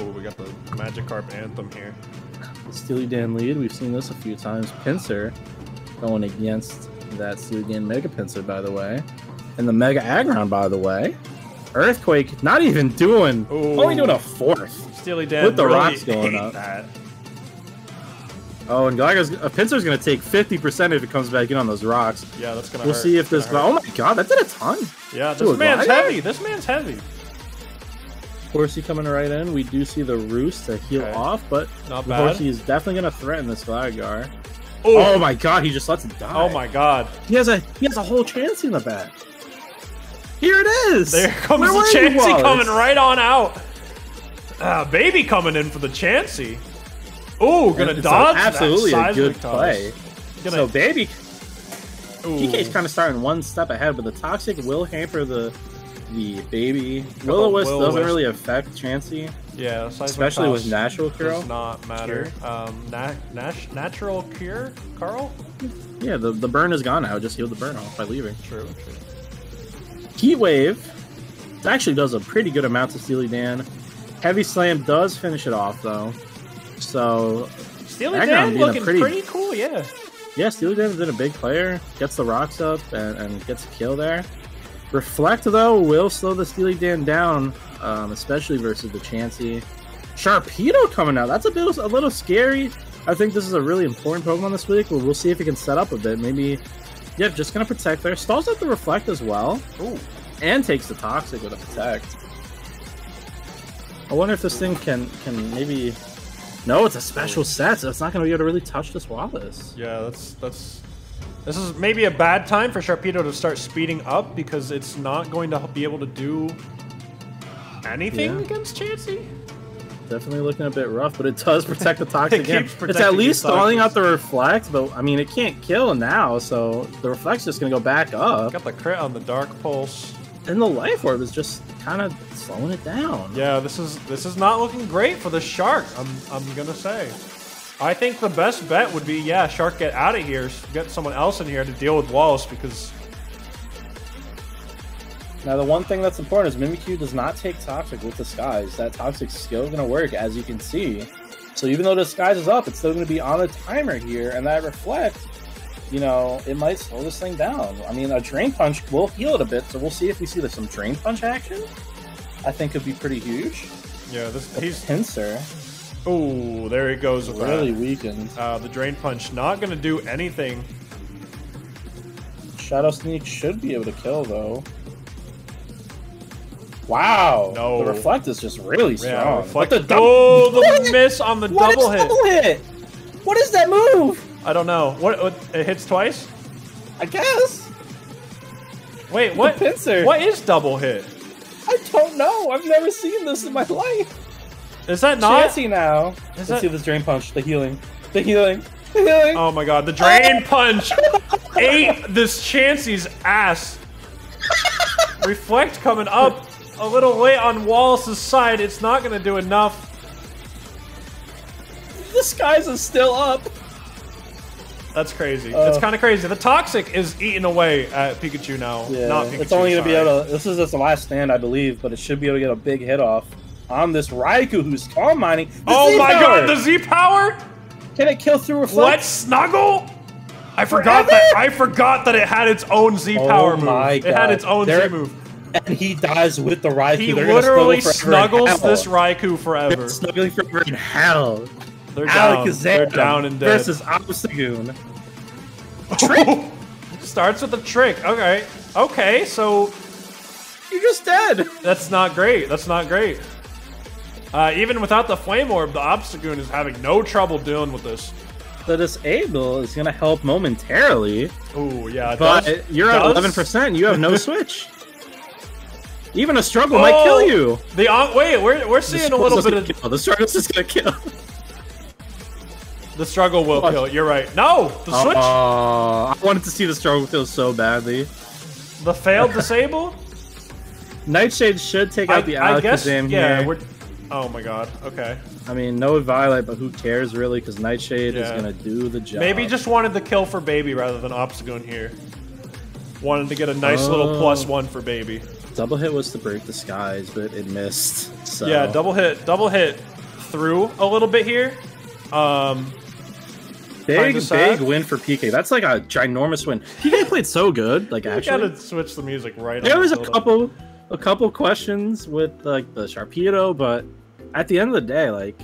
Oh, we got the Magikarp Anthem here. The Steely Dan lead, we've seen this a few times. Pinsir going against that Steely Dan Mega Pinsir, by the way. And the Mega Aggron, by the way. Earthquake, not even doing, only doing a fourth. Steely Dan with the really rocks going up. That. Oh, and Pinsir's going to take 50% if it comes back in on those rocks. Yeah, that's going to We'll hurt. see if this... Oh my god, that did a ton. Yeah, this man's heavy. This man's heavy. Horsey coming right in. We do see the Roost to heal off, but not bad. Horsey is definitely going to threaten this Gligar. Oh my god, he just lets it die. Oh my god. He has a whole Chansey in the back. Here it is. There comes the Chansey coming right on out. Baby coming in for the Chansey. Ooh, gonna dodge that. Absolutely a good play. So Baby, Ooh. PK's kind of starting one step ahead, but the Toxic will hamper the Baby. Will-O-Wisp doesn't really affect Chansey. Yeah, especially with Natural Cure. Does not matter. Natural Cure, Carl? Yeah, the burn is gone now. Just healed the burn off by leaving. True. Heat Wave actually does a pretty good amount to Steely Dan. Heavy Slam does finish it off, though. So Steely Dan looking pretty cool, yeah. Yeah, Steely Dan's been a big player. Gets the rocks up and gets a kill there. Reflect, though, will slow the Steely Dan down, especially versus the Chansey. Sharpedo coming out. That's a little scary. I think this is a really important Pokemon this week. We'll see if he can set up a bit. Maybe, yeah, just going to Protect there. Stalls out the Reflect as well. Ooh. And takes the Toxic with a Protect. I wonder if this thing can maybe... No, it's a special set, so it's not going to be able to really touch this Wallace. Yeah, this is maybe a bad time for Sharpedo to start speeding up because it's not going to be able to do anything against Chansey. Definitely looking a bit rough, but it does protect the Toxic again. It's at the least stalling out the Reflect, but I mean, it can't kill now, so the Reflect's just going to go back up. Got the crit on the Dark Pulse. And the Life Orb is just kind of slowing it down. Yeah, this is not looking great for the Shark, I'm gonna say. I think the best bet would be, yeah, Shark, get out of here, get someone else in here to deal with Wallace, because... Now, the one thing that's important is Mimikyu does not take Toxic with Disguise. That Toxic skill is going to work, as you can see. So even though Disguise is up, it's still going to be on the timer here, and that Reflect, you know, it might slow this thing down. I mean, a Drain Punch will heal it a bit, so we'll see if we see some Drain Punch action. I think could be pretty huge. Yeah, he's Pinsir. Oh, there he goes with really weakened. The Drain Punch not going to do anything. Shadow Sneak should be able to kill, though. Wow. No. The Reflect is just really strong. Yeah, Reflect. The miss on the double hit. Double hit? What is that move? I don't know. What it hits twice? I guess. Wait, what? Pinsir. What is double hit? I don't know. I've never seen this in my life. Is that not? Chansey now. Let's see this Drain Punch. The healing. The healing. The healing. Oh my god, the Drain Punch ate this Chansey's ass. Reflect coming up a little late on Wallace's side. It's not going to do enough. The Skies is still up. That's crazy. It's kind of crazy. The Toxic is eating away at Pikachu now. Yeah, not Pikachu, it's only going to be able to... This is its last stand, I believe, but it should be able to get a big hit off on this Raikou who's Calm Mining. Oh my god, the Z-Power? Can it kill through Reflect? What? Snuggle? I forgot that it had its own Z-Power move. My God. It had its own Z move. And he dies with the Raikou. He literally snuggles this Raikou forever. They're snuggling forever in hell. They're down. They're down and dead. Versus Obstagoon. Trick! Starts with a trick. Okay. Okay, so... You're just dead. That's not great. That's not great. Even without the Flame Orb, the Obstagoon is having no trouble dealing with this. The Disable is going to help momentarily. Ooh, yeah. But you're at 11%. You have no switch. Even a struggle might kill you. Wait, we're seeing a little bit of the struggle's just gonna kill. The struggle will kill. You're right. No, the switch. I wanted to see the struggle kill so badly. The failed disable. Nightshade should take out the Alakazam yeah, here. Oh my god. Okay. I mean, no Violet, but who cares really? Because Nightshade is gonna do the job. Maybe just wanted the kill for Baby rather than Obstagoon here. Wanted to get a nice little +1 for Baby. Double hit was to break the skies, but it missed. So. Yeah, double hit through a little bit here. Big win for PK. That's like a ginormous win. PK played so good. Like actually, you gotta switch the music right. There was a couple questions with like the Sharpedo, but at the end of the day, like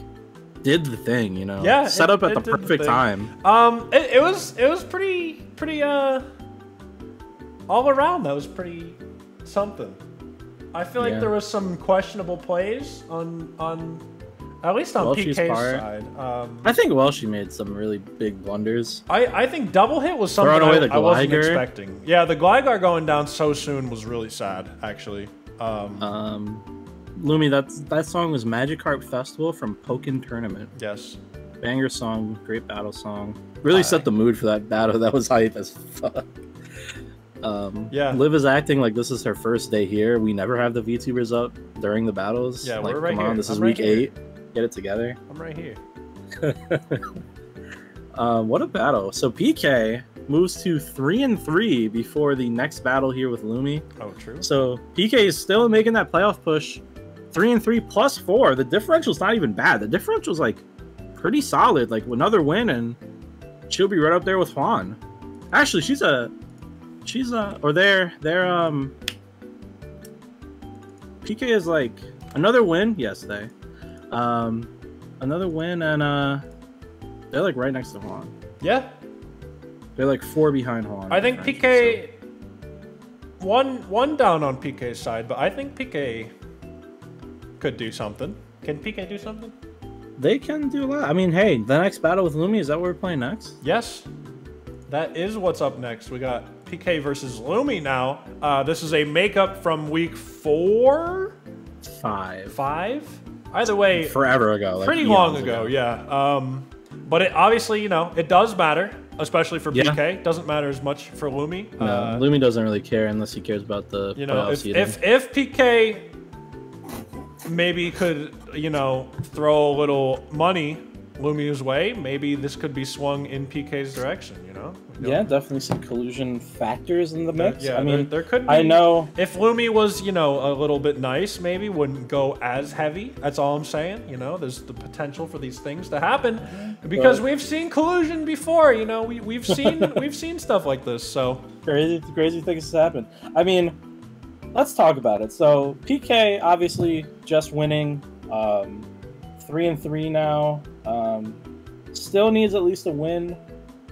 did the thing, you know? Yeah, set up at the perfect time. It was pretty all around. That was pretty something. I feel like there was some questionable plays on at least on PK's side. I think Welshie made some really big blunders. I think double hit was something I wasn't expecting. Yeah, the Gligar going down so soon was really sad, actually. Lumi, that song was Magikarp Festival from Pokken Tournament. Yes. Banger song, great battle song. Really set the mood for that battle. That was hype as fuck. Liv is acting like this is her first day here. We never have the VTubers up during the battles. Yeah, like, we're right here. This is week 8. Get it together. I'm right here. What a battle. So PK moves to 3-3 before the next battle here with Lumi. Oh, true. So PK is still making that playoff push. 3-3 plus 4. The differential's not even bad. The differential's like pretty solid. Like another win and she'll be right up there with Juan. Actually, they're PK is like another win. Yes, another win and they're like right next to Juan. Yeah. They're like 4 behind Juan. I think PK one down on PK's side, but I think PK could do something. Can PK do something? They can do a lot. I mean, hey, the next battle with Lumi, is that what we're playing next? Yes. That is what's up next. We got PK versus Lumi now. This is a makeup from week 4? 5? Either way. Forever ago. Like pretty long ago, yeah. But it obviously, you know, it does matter, especially for PK. Doesn't matter as much for Lumi. No, Lumi doesn't really care unless he cares about the if PK maybe could, you know, throw a little money Lumi's way, maybe this could be swung in PK's direction, you know? Yeah, definitely some collusion factors in the mix. Yeah, I mean, there could be. I know. If Lumi was, you know, a little bit nice, maybe wouldn't go as heavy. That's all I'm saying. You know, there's the potential for these things to happen because we've seen collusion before. You know, we've seen stuff like this. So crazy things happen. I mean, let's talk about it. So PK obviously just winning, 3-3 now. Still needs at least a win.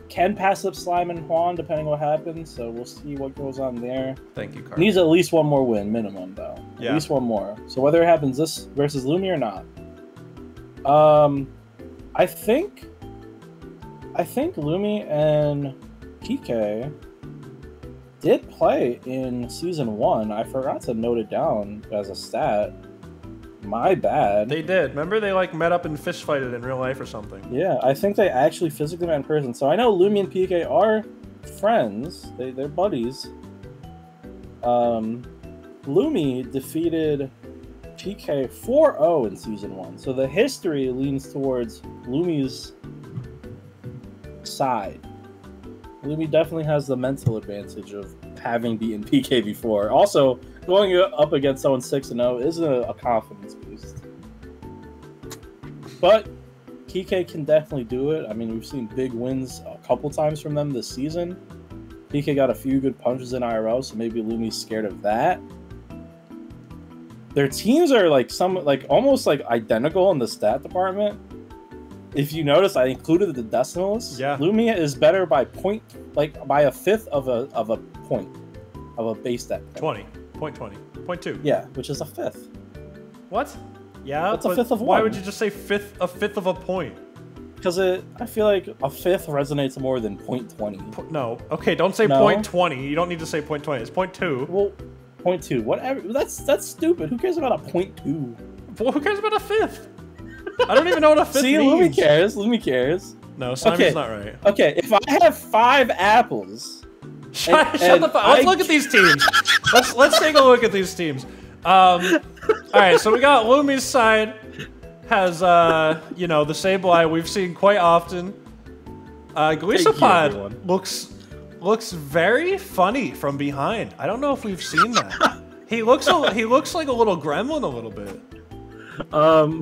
Can pass up Slime and Juan depending on what happens, so we'll see what goes on there. Thank you, Carl. Needs at least one more win, minimum though. Yeah. At least one more. So whether it happens this versus Lumi or not. I think Lumi and PK did play in season 1. I forgot to note it down as a stat. My bad. They did. Remember they like met up and fist fighted in real life or something. Yeah, I think they actually physically met in person. So I know Lumi and PK are friends. They're buddies. Lumi defeated PK 4-0 in season 1. So the history leans towards Lumi's side. Lumi definitely has the mental advantage of having beaten PK before. Also, going up against someone 6-0 is a confidence boost. But PK can definitely do it. I mean, we've seen big wins a couple times from them this season. PK got a few good punches in IRL, so maybe Lumi's scared of that. Their teams are like almost like identical in the stat department. If you notice, I included the decimals. Yeah. Lumi is better by by a fifth of a point of a base stat. 20. 0.2. Yeah, which is a fifth. What? Yeah. That's a fifth of one. Why would you just say a fifth of a point? Because I feel like a fifth resonates more than 0.20. No. Okay, don't say 0.20. You don't need to say 0.20. It's 0.2. Well, 0.2. Whatever. That's stupid. Who cares about a 0.2? Well, who cares about a fifth? I don't even know what a fifth See, means. Lumi cares. No, Simon's not right. Okay, if I have 5 apples... Shut the fuck. Let's look at these teams. Let's take a look at these teams. All right, so we got Lumi's side has you know, the Sableye we've seen quite often. Glisopod looks very funny from behind. I don't know if we've seen that. He looks like a little gremlin a little bit.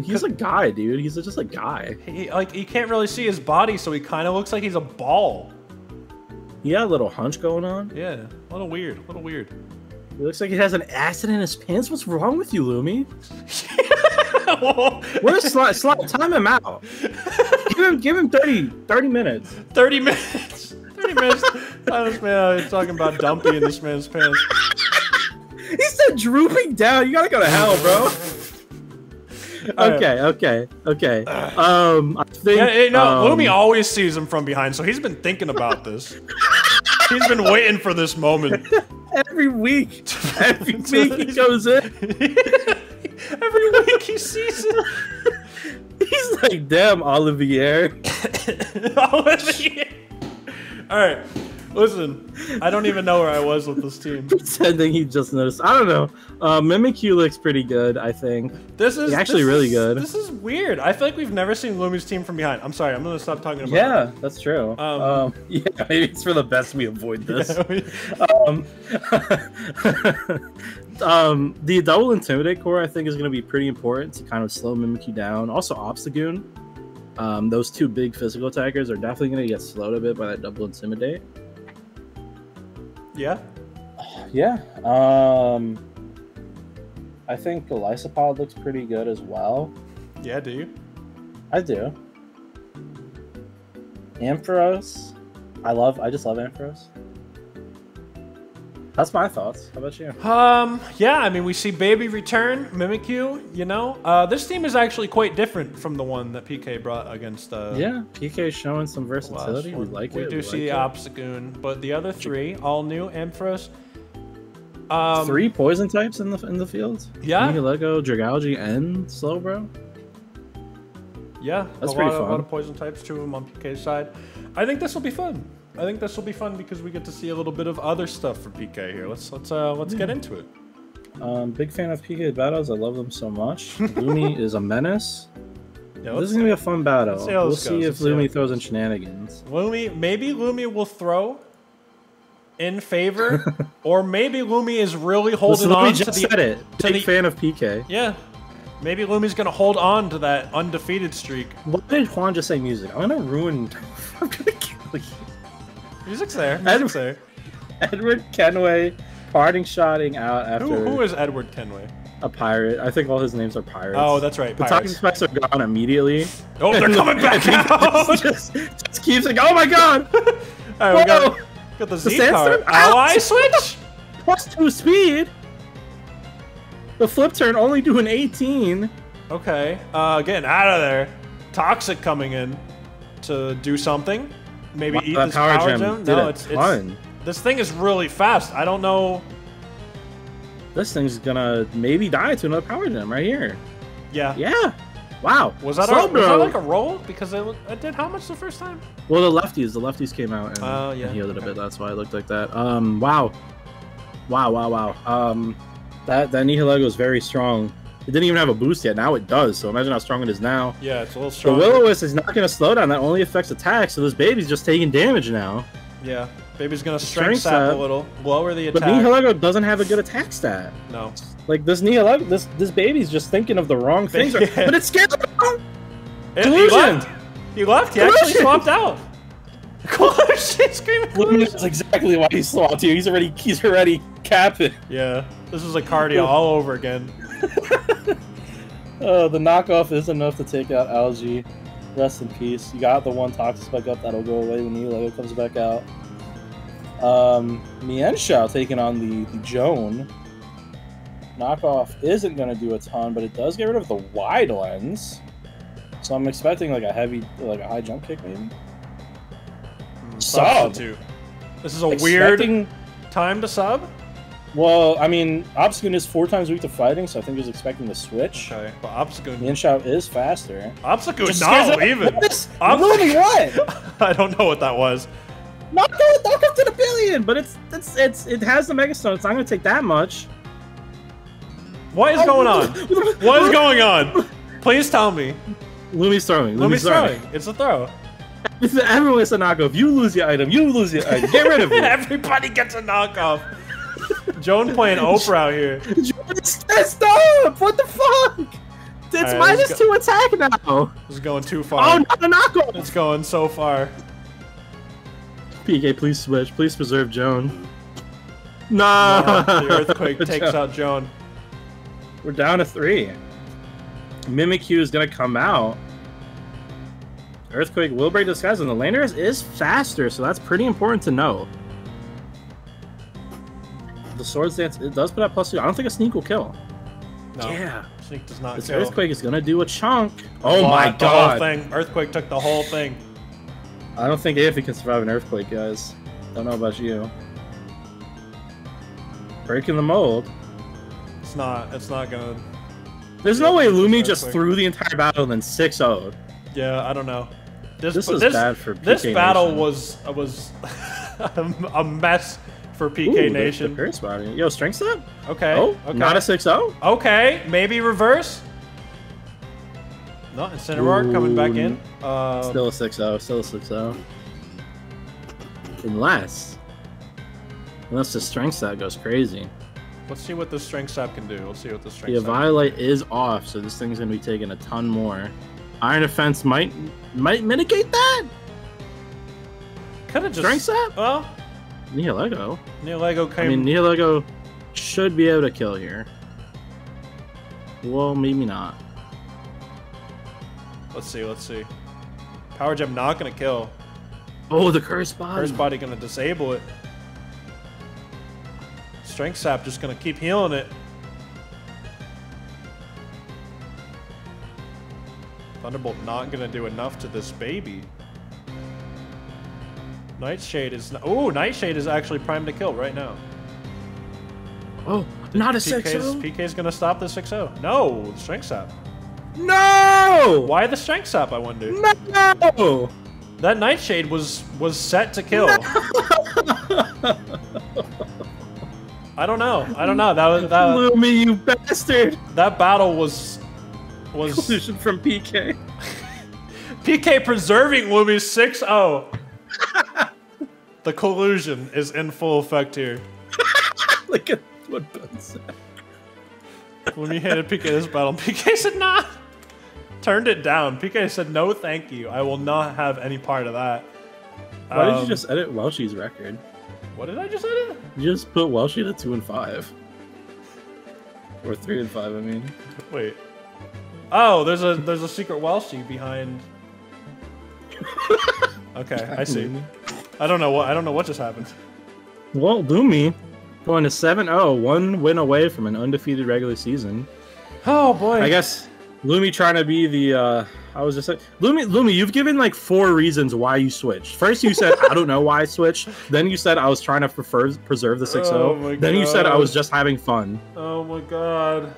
He's a guy, dude. He's just a guy. He can't really see his body, so he kind of looks like he's a ball. He got a little hunch going on. Yeah, a little weird. He looks like he has an acid in his pants. What's wrong with you, Lumi? Where's Slime? Time him out. give him 30 minutes. 30 minutes. 30 minutes. This man is talking about Dumpy in this man's pants. He said drooping down. You gotta go to hell, bro. Okay. I think Lumi always sees him from behind, so he's been thinking about this. He's been waiting for this moment. Every week he goes in. Every week he sees it. He's like, damn, Olivier. Olivier. All right. Listen, I don't even know where I was with this team. Pretending he just noticed. I don't know. Mimikyu looks pretty good, I think. This is actually really good. This is weird. I feel like we've never seen Lumi's team from behind. I'm sorry. I'm going to stop talking about Yeah, that's true. Yeah, maybe it's for the best we avoid this. The double Intimidate core, I think, is going to be pretty important to kind of slow Mimikyu down. Also, Obstagoon. Those 2 big physical attackers are definitely going to get slowed a bit by that double Intimidate. Yeah. Yeah. I think Glisopod looks pretty good as well. Yeah, do you? I do. Ampharos. I just love Ampharos. That's my thoughts. How about you? Yeah, I mean, we see Baby return, Mimikyu, you know. This team is actually quite different from the one that PK brought against Yeah, PK is showing some versatility. We like it. We do see the Obstagoon, but the other 3, all new, Ampharos. 3 poison types in the field? Yeah. Nihilego, Dragalge, and Slowbro? Yeah, that's pretty fun. A lot of poison types, 2 of them on PK's side. I think this will be fun. I think this will be fun because we get to see a little bit of other stuff for PK here. Let's get into it. Big fan of PK battles. I love them so much. Lumi is a menace. Yeah, this is gonna be a fun battle. We'll see if Lumi throws in shenanigans. Maybe Lumi will throw in favor, or maybe Lumi is really holding on to the. Big fan of PK. Yeah. Maybe Lumi's gonna hold on to that undefeated streak. Why did Juan just say music? I'm gonna ruin. I'm gonna kill you. Music's there. Edward Kenway, parting shotting out after. Who is Edward Kenway? A pirate. I think all his names are pirates. Oh, that's right. The talking spikes are gone immediately. Oh, they're coming back out. just keeps like, oh my god! All right, we got the Z card. Ally switch. +2 speed. The flip turn only doing 18. Okay, getting out of there. Toxic coming in to do something. Maybe eat this power gem. No, it's this thing is really fast. I don't know. This thing's gonna maybe die to another power gem right here. Yeah. Yeah. Wow. Was that like a roll? Because it did how much the first time? Well, the lefties came out and healed it a bit. That's why it looked like that. Wow. That Nihilego is very strong. It didn't even have a boost yet. Now it does. So imagine how strong it is now. Yeah, it's a little strong. The Will-O-Wisp is not going to slow down. That only affects attacks. So this baby's just taking damage now. Yeah, baby's going to strength sap a little, lower the attack. But Nihilego doesn't have a good attack stat. No. Like this Nihilego, this baby's just thinking of the wrong things. But it's scared. Collusion. He left. He actually swapped out. Collusion, screaming Collusion. That's exactly why he swapped you. He's already capping. Yeah, this is a cardio all over again. The knockoff is enough to take out Algae. Rest in peace. You got the one toxic spike up that'll go away when Nihilego comes back out. Mienshao taking on the Joan. Knockoff isn't going to do a ton, but it does get rid of the wide lens. So I'm expecting like a high jump kick maybe. Sub. This is a weird time to sub. Well, I mean, Obscune is 4 times weak to fighting, so I think he was expecting to switch. Okay, but Obstagoon... Ninshao is faster. Obstagoon's not leaving. Literally what? I don't know what that was. Knock up to the billion, but it has the Mega Stone. It's not going to take that much. What is going on? What is going on? Please tell me. Lumi's throwing. Lumi's throwing. It's a throw. Everyone gets a knockoff. You lose your item. You lose your item. Get rid of it. Everybody gets a knockoff. Joan playing Oprah out here. Stop! What the fuck? It's right, -2 attack now. This is going too far. Oh, not a knockoff. It's going so far. PK, please switch. Please preserve Joan. No. The Earthquake takes out Joan. We're down to 3. Mimikyu is going to come out. Earthquake will break disguise, and the laner is faster, so that's pretty important to know. The Swords Dance, it does put up +2. I don't think a Sneak will kill. No. Yeah. Sneak does not This kill. Earthquake is going to do a chunk. Oh my The whole god. thing. Earthquake took the whole thing. I don't think Aphid can survive an Earthquake, guys. Don't know about you. Breaking the mold. It's not gonna... There's no way Lumi just threw the entire battle and then 6-0'd. Yeah, I don't know. This is bad for PK This battle Nation. was a mess for PK Nation. The curse body. Yo, strength step? Okay. Oh, okay. not a 6-0? Okay, maybe reverse. No, Incineroar coming back in. Still a 6-0. Still a 6-0. Unless the strength stat goes crazy. Let's see what the strength sap can do. Let's see what the strength The sap Violite is off, so this thing's gonna be taking a ton more. Iron Defense might mitigate that. could have just... Strength sap? Well, Nihilego. Nihilego came... I mean, Nihilego should be able to kill here. Well, maybe not. Let's see. Power Gem not gonna kill. Oh, the curse body. Curse body gonna disable it. Strength sap just gonna keep healing it. Thunderbolt not gonna do enough to this baby. Nightshade is... Ooh, Nightshade is actually primed to kill right now. Oh, not a 6-0? PK's gonna stop the 6-0. No, the strength sap. No! Why the strength sap, I wonder? No! That Nightshade was set to kill. I don't know. That Lumi, you bastard! that battle was Collusion from PK. PK preserving Lumi's 6-0. The collusion is in full effect here. Look at what Ben said. When we handed PK this battle, PK said nah. Turned it down. PK said no thank you. I will not have any part of that. Why did you just edit Welshy's record? What did I just edit? You just put Welshie to 2-5. Or 3-5, I mean. Wait. Oh, there's a secret Welshie behind. Okay, I see. I don't know what just happened. Well, Lumi going to 7-0, 1 win away from an undefeated regular season. Oh boy. I guess Lumi trying to be the I was just like Lumi, you've given like 4 reasons why you switched. First you said I don't know why I switched. Then you said I was trying to preserve the 6-0. Oh then you said I was just having fun. Oh my god.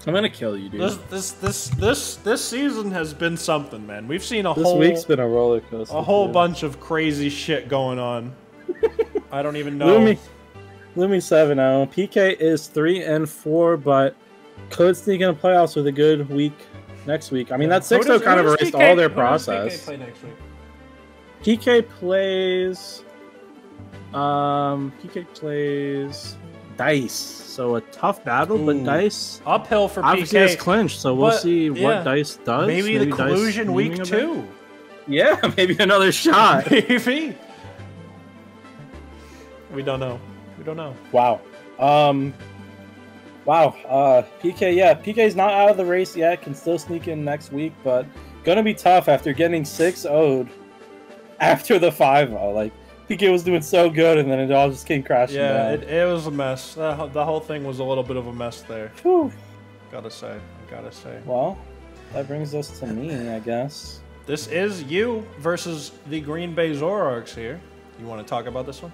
I'm gonna kill you, dude. This season has been something, man. We've seen This week's been a roller coaster. a whole bunch of crazy shit going on. I don't even know. Lumi 7-0. PK is 3-4, but could sneak in the playoffs with a good week next week. I mean, that 6-0 kind of erased all their process. PK play next week? PK plays Dice. So a tough battle, but Dice uphill for obviously PK. is clinched. So we'll see what Dice does. Maybe the collusion week 2. Yeah, maybe another shot. Maybe. We don't know. Wow. PK, yeah, PK's not out of the race yet, can still sneak in next week, but gonna be tough after getting 6-0'd after the 5-0. Like, PK was doing so good, and then it all just came crashing down. Yeah, it was a mess. The whole thing was a little bit of a mess there. Whew. Gotta say. Well, that brings us to me, I guess. This is you versus the Green Bay Zoroarks here. You want to talk about this one?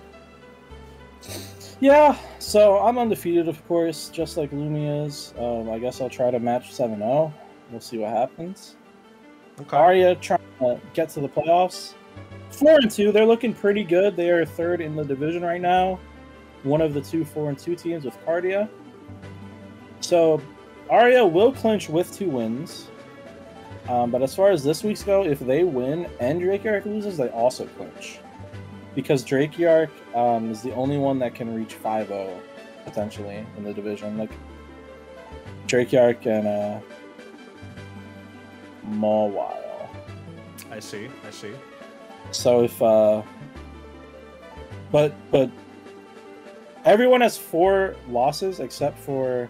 Yeah, so I'm undefeated, of course, just like Lumi is. I guess I'll try to match 7-0. We'll see what happens. Okay. Aria trying to get to the playoffs. 4-2, they're looking pretty good. They are third in the division right now. One of the two 4-2 teams with Cardia. So Aria will clinch with 2 wins. But as far as this week's go, if they win and Drake-Yark loses, they also clinch. Because Drake-Yark is the only one that can reach 5-0, potentially, in the division. Like, Drake-Yark and Mawile. I see. So if... But everyone has 4 losses except for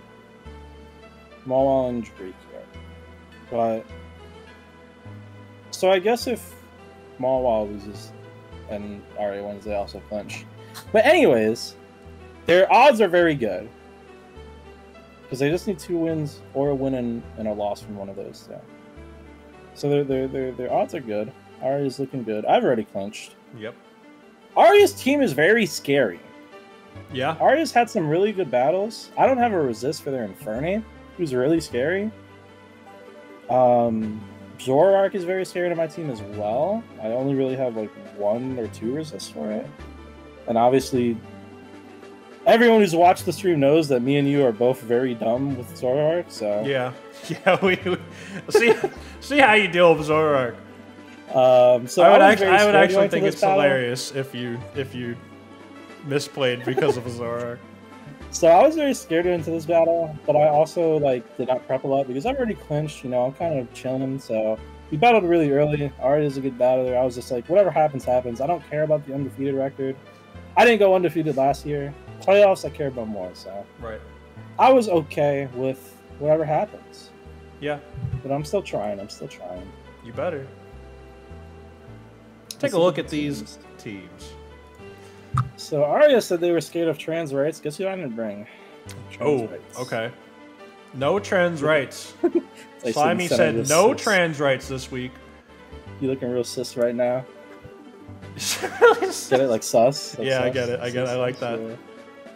Mawile and Drake-Yark. But... So I guess if Mawile loses and Aria wins, they also clinch. But anyways, their odds are very good. Because they just need 2 wins or a win and a loss from one of those two. So their odds are good. Aria's looking good. I've already clinched. Yep. Aria's team is very scary. Yeah. Aria's had some really good battles. I don't have a resist for their Infernape, who's really scary. Zoroark is very scary to my team as well. I only really have like 1 or 2 resists for it. And obviously, everyone who's watched the stream knows that me and you are both very dumb with Zoroark, so... Yeah, we see how you deal with Zoroark. So I would actually think it's hilarious if you misplayed because of a Zoroark. So I was very scared into this battle, but I also did not prep a lot because I've already clinched. You know, I'm kind of chilling. So we battled really early. Aria's a good battler. I was just like, whatever happens, happens. I don't care about the undefeated record. I didn't go undefeated last year. Playoffs, I care about more. So right, I was okay with whatever happens. Yeah, but I'm still trying. You better take a look at these teams. So Aria said they were scared of trans rights. Guess who I didn't bring? Rights. Okay. No trans rights. Slimy said no trans rights this week. You looking real sus right now. Get it like sus? Like yeah, sus? I get it. I like that. Yeah.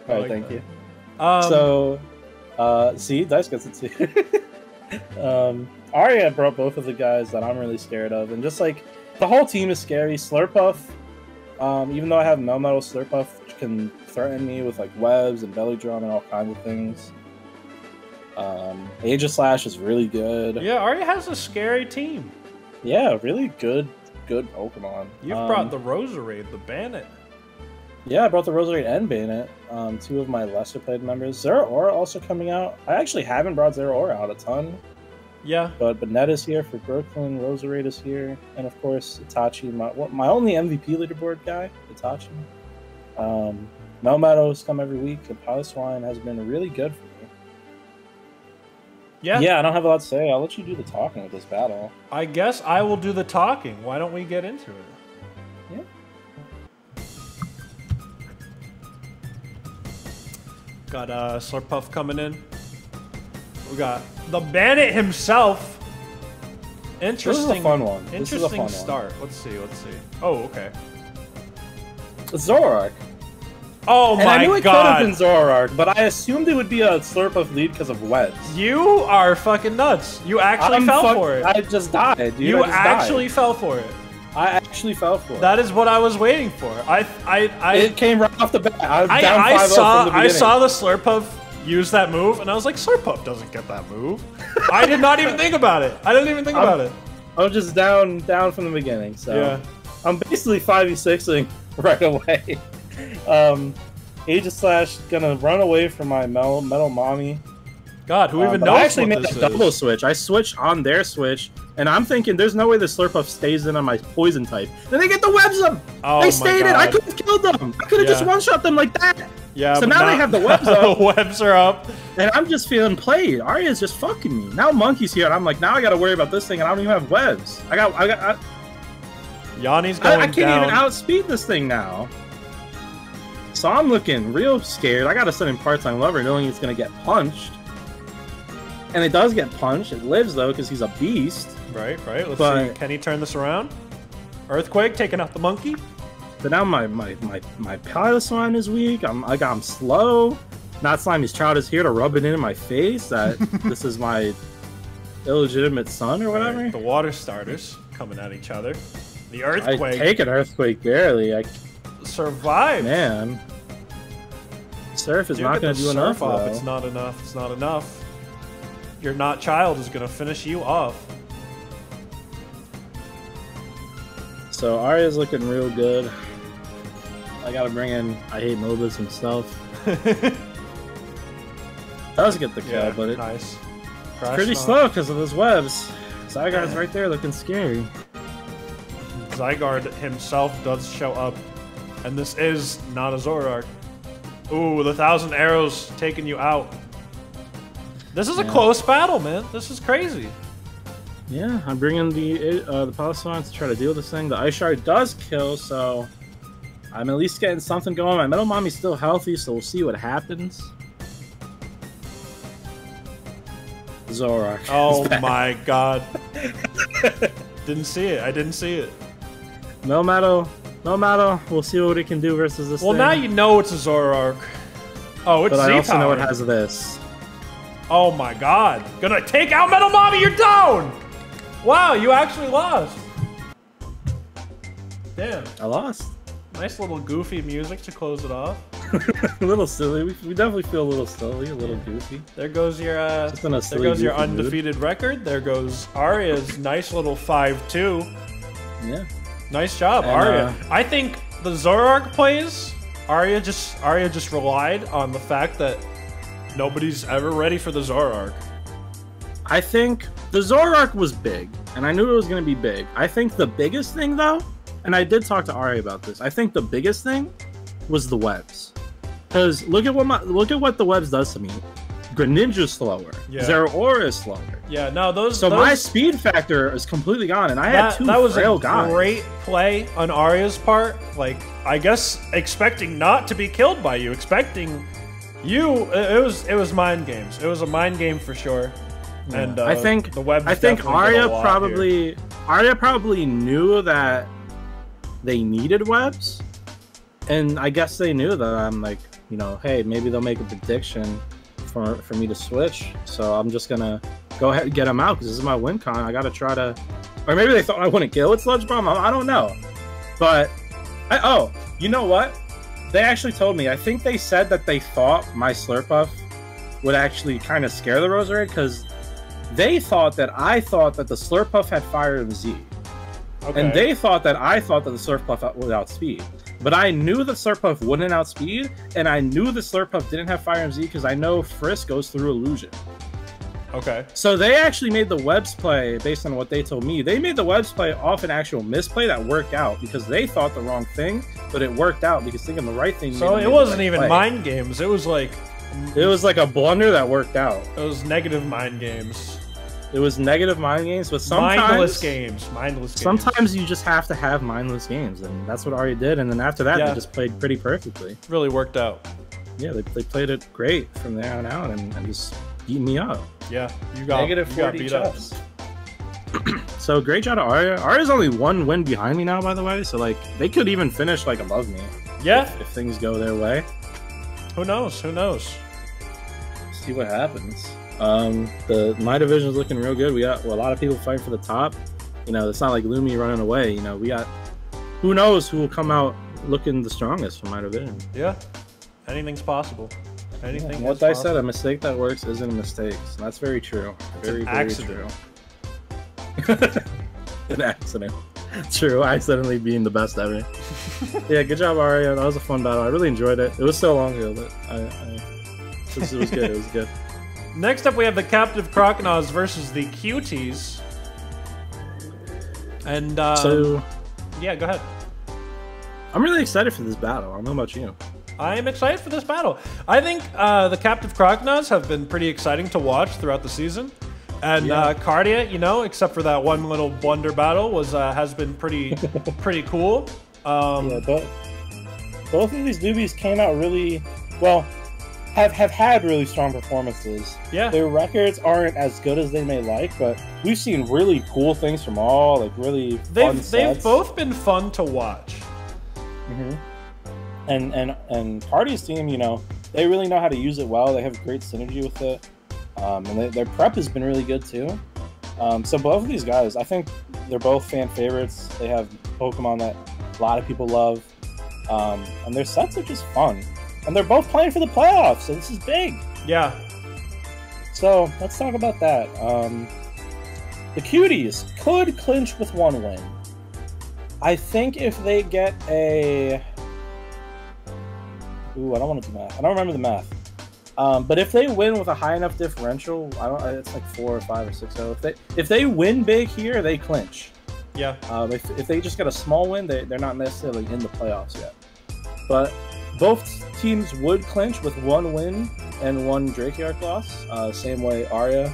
Alright, thank you. See, Dice gets it too. Aria brought both of the guys that I'm really scared of, and just like the whole team is scary. Slurpuff. Even though I have Melmetal, Slurpuff can threaten me with like webs and belly drum and all kinds of things. Aegislash is really good. Yeah, Aria has a scary team. Yeah, really good Pokemon. You've brought the Roserade, the Bandit. Yeah, I brought the Roserade and Bandit. 2 of my lesser played members. Zoroark also coming out. I actually haven't brought Zoroark out a ton. Yeah. But Ned is here for Brooklyn, Roserade is here, and of course Itachi, my only MVP leaderboard guy, Itachi. Melmetal's come every week, and Piloswine has been really good for me. Yeah. Yeah, I don't have a lot to say. I'll let you do the talking with this battle. I guess I will do the talking. Why don't we get into it? Yeah. Got Slurpuff coming in. We got the Bandit himself. Interesting. This is a fun one. Interesting start. Let's see. Oh, okay. Zoroark. Oh my god. I knew it could have been Zoroark, but I assumed it would be a Slurpuff lead because of webs. You are fucking nuts. You actually fell for it. I just died, dude. You actually fell for it. I actually fell for it. That is what I was waiting for. It came right off the bat. I saw the Slurpuff use that move, and I was like, Slurpuff doesn't get that move. I did not even think about it. I didn't even think about it. I was just down from the beginning, so yeah. I'm basically 5v6ing right away. Aegislash gonna run away from my Metal Mommy. God, who even knows I actually what made this a double switch. I switched on their switch, and I'm thinking there's no way the Slurpuff stays in on my poison type. Then they get the webs up! Oh, they stayed in! I could have killed them! I could have just one-shot them like that! Yeah, so now they have the webs up. The webs are up. And I'm just feeling played. Aria's just fucking me. Now Monkey's here, and I'm like, now I gotta worry about this thing, and I don't even have webs. Yanni's going down. I can't even outspeed this thing now. So I'm looking real scared. I gotta send in Part-Time Lover knowing it's gonna get punched. And it does get punched. It lives, though, because he's a beast. Right. Let's see. Can he turn this around? Earthquake taking out the monkey. But now my pilot slime is weak. I'm slow. Not Slimy's Trout is here to rub it in my face that this is my illegitimate son or whatever. Right, the water starters coming at each other. The earthquake. I take an earthquake barely. I survived. Man. Surf is not going to do enough. It's not enough. It's not enough. Your not child is going to finish you off. So Aria's looking real good. I got to bring in I Hate MOBAs himself. Does get the kill, but nice. It's pretty slow because of those webs. Zygarde's right there looking scary. Zygarde himself does show up, and this is not a Zoroark. Ooh, the 1,000 arrows taking you out. This is a close battle, man. This is crazy. Yeah, I'm bringing the Palisade to try to deal with this thing. The Ice Shard does kill, so I'm at least getting something going. My Metal Mommy's still healthy, so we'll see what happens. Zoroark. Oh my god. Didn't see it. I didn't see it. No matter. We'll see what it can do versus this thing. Well, now you know it's a Zoroark. Oh, it's Z-Power. But I also know it has this. Oh my god. Gonna take out Metal Mommy, you're down! Wow, you actually lost. Damn. I lost. Nice little goofy music to close it off. A little silly. We definitely feel a little silly, a little goofy. There goes your undefeated record. There goes Aria's nice little 5-2. Yeah. Nice job, and, Aria. I think the Zoroark plays, Aria just relied on the fact that nobody's ever ready for the Zoroark. I think the Zoroark was big, and I knew it was going to be big. I think the biggest thing, though, and I did talk to Aria about this, I think the biggest thing was the webs. Because look at what the webs does to me. Greninja's slower. Yeah. Zoroark is slower. Yeah, no, those. My speed factor is completely gone, and I had two frail guys. That was a great play on Aria's part. Like, I guess expecting not to be killed by you, expecting you. It was mind games. It was a mind game for sure. Yeah. And I think the webs. I think Aria probably knew that they needed webs, and I guess they knew that I'm like, you know, hey, maybe they'll make a prediction for me to switch, so I'm just gonna go ahead and get them out because this is my win con. I gotta try to, or maybe they thought I wouldn't kill with Sludge Bomb. I don't know, but oh, you know what? They actually told me. I think they said that they thought my Slurpuff would actually kind of scare the Roserade because they thought that I thought that the Slurpuff had Fire and Z, and they thought that I thought that the Slurpuff would outspeed. But I knew the Slurpuff wouldn't outspeed, and I knew the Slurpuff didn't have Fire and Z because I know Frisk goes through Illusion. Okay. So they actually made the webs play based on what they told me. They made the webs play off an actual misplay that worked out because they thought the wrong thing, but it worked out because thinking the right thing. So it wasn't even mind games. It was like a blunder that worked out. It was negative mind games. It was negative mind games, but sometimes mindless games. Sometimes you just have to have mindless games, and that's what Aria did. And then after that, they just played pretty perfectly. Really worked out. Yeah, they played it great from there on out, and just beat me up. Yeah, you got beat up. So great job to Aria. Aria's only one win behind me now, by the way. So like they could even finish like above me. Yeah, if things go their way. Who knows? Who knows? See what happens. My division is looking real good. We got a lot of people fighting for the top. You know, it's not like Lumi running away. You know, we got who knows who will come out looking the strongest from my division. Yeah, anything's possible. Anything. What I said, a mistake that works isn't a mistake. So that's very true. Very true. An accident. True. Accidentally being the best ever. Yeah, good job, Aria. That was a fun battle. I really enjoyed it. It was so long ago, but it was good. It was good. Next up, we have the Captive Croconaws versus the Cuties. And, yeah, go ahead. I'm really excited for this battle. I don't know about you. I am excited for this battle. I think the Captive Croconaws have been pretty exciting to watch throughout the season. And Cardia, you know, except for that one little blunder battle, has been pretty cool. Yeah, both of these newbies came out really well. Have had really strong performances. Yeah, their records aren't as good as they may like, but we've seen really cool things from all, like really fun sets. They've both been fun to watch. And Party's team, you know, they really know how to use it well. They have great synergy with it, and their prep has been really good too. So both of these guys, I think they're both fan favorites. They have Pokemon that a lot of people love, and their sets are just fun. And they're both playing for the playoffs, so this is big. Yeah. So let's talk about that. The Cuties could clinch with 1 win. I think if they get a... Ooh, I don't want to do math. I don't remember the math. But if they win with a high enough differential, it's like 4 or 5 or 6-0. If they win big here, they clinch. Yeah. If they just get a small win, they're not necessarily in the playoffs yet. But both teams would clinch with 1 win and 1 Drakiark loss, same way Aria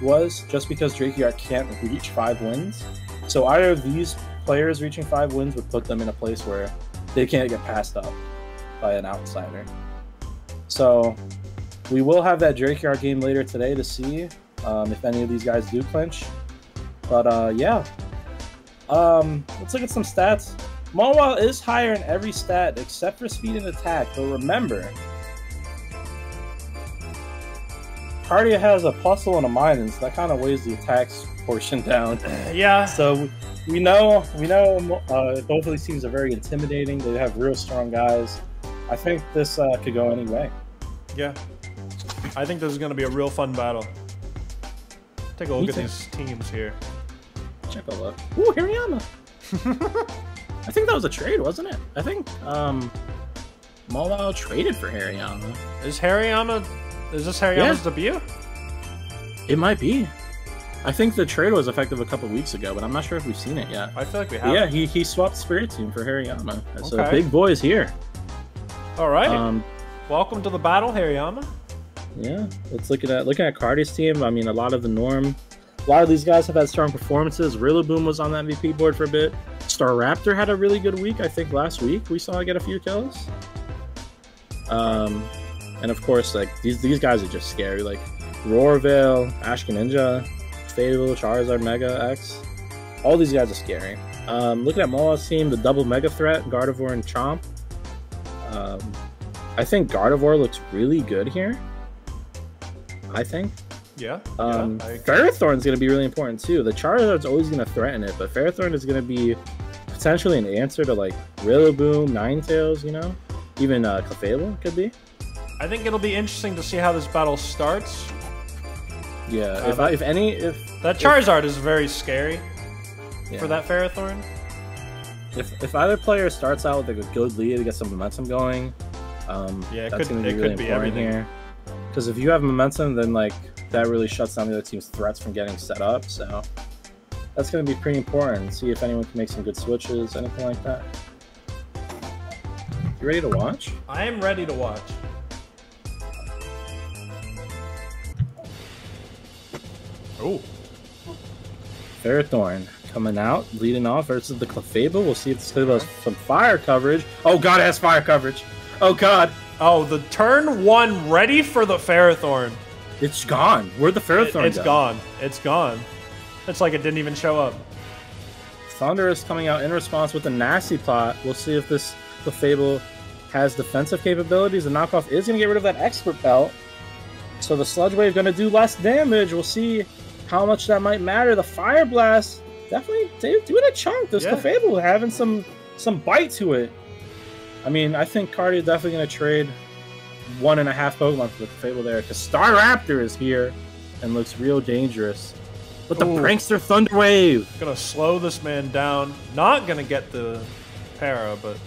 was, just because Drakiark can't reach 5 wins. So either of these players reaching 5 wins would put them in a place where they can't get passed up by an outsider. So we will have that Drakiark game later today to see if any of these guys do clinch. But yeah, let's look at some stats. Mawile is higher in every stat except for speed and attack, but remember, Cardia has a Plusle and a Minun, so that kind of weighs the attacks portion down. Yeah. So we know both of these teams are very intimidating. They have real strong guys. I think this could go any way. Yeah. I think this is going to be a real fun battle. Take a look at these teams here. Check a look. Ooh, Hariyama! I think that was a trade, wasn't it? I think Mawile traded for Hariyama. Is this Hariyama's debut? It might be. I think the trade was effective a couple weeks ago, but I'm not sure if we've seen it yet. I feel like we have. Yeah, he swapped Spirit Team for Hariyama. So big boy's here. All right. Welcome to the battle, Hariyama. Yeah, let's looking at Cardi's team. I mean, a lot of these guys have had strong performances. Rillaboom was on the MVP board for a bit. Staraptor had a really good week, I think, last week. We saw get a few kills. And of course, like these guys are just scary. Like Roarveil, Ashkin Ninja, Fable, Charizard, Mega X. All these guys are scary. Looking at Mawile's team, the double Mega Threat, Gardevoir and Chomp. I think Gardevoir looks really good here. I think. Yeah. Ferrothorn's going to be really important too. The Charizard's always going to threaten it, but Ferrothorn is going to be potentially an answer to like Rillaboom, Ninetales, you know? Even Clefable could be. I think it'll be interesting to see how this battle starts. Yeah, if that Charizard is very scary for that Ferrothorn. If either player starts out with like a good lead to get some momentum going, that's going to be really important here. Because if you have momentum, then like that really shuts down the other team's threats from getting set up. So that's going to be pretty important. See if anyone can make some good switches, anything like that. You ready to watch? I am ready to watch. Oh. Ferrothorn coming out, leading off versus the Clefable. We'll see if this has some fire coverage. Oh god, it has fire coverage. Oh god. Oh, the turn 1 ready for the Ferrothorn. It's gone. Where'd the Ferrothorn It's gone. It's gone. It's like it didn't even show up. Thunder is coming out in response with a nasty plot. We'll see if this Clefable has defensive capabilities. The knockoff is going to get rid of that expert belt. So the Sludge Wave going to do less damage. We'll see how much that might matter. The Fire Blast definitely doing a chunk. This Clefable having some bite to it. I mean, I think Cardi is definitely going to trade 1.5 Pokemon for the Clefable there, because Staraptor is here and looks real dangerous. But the Prankster Thunder Wave! Gonna slow this man down. Not gonna get the para, but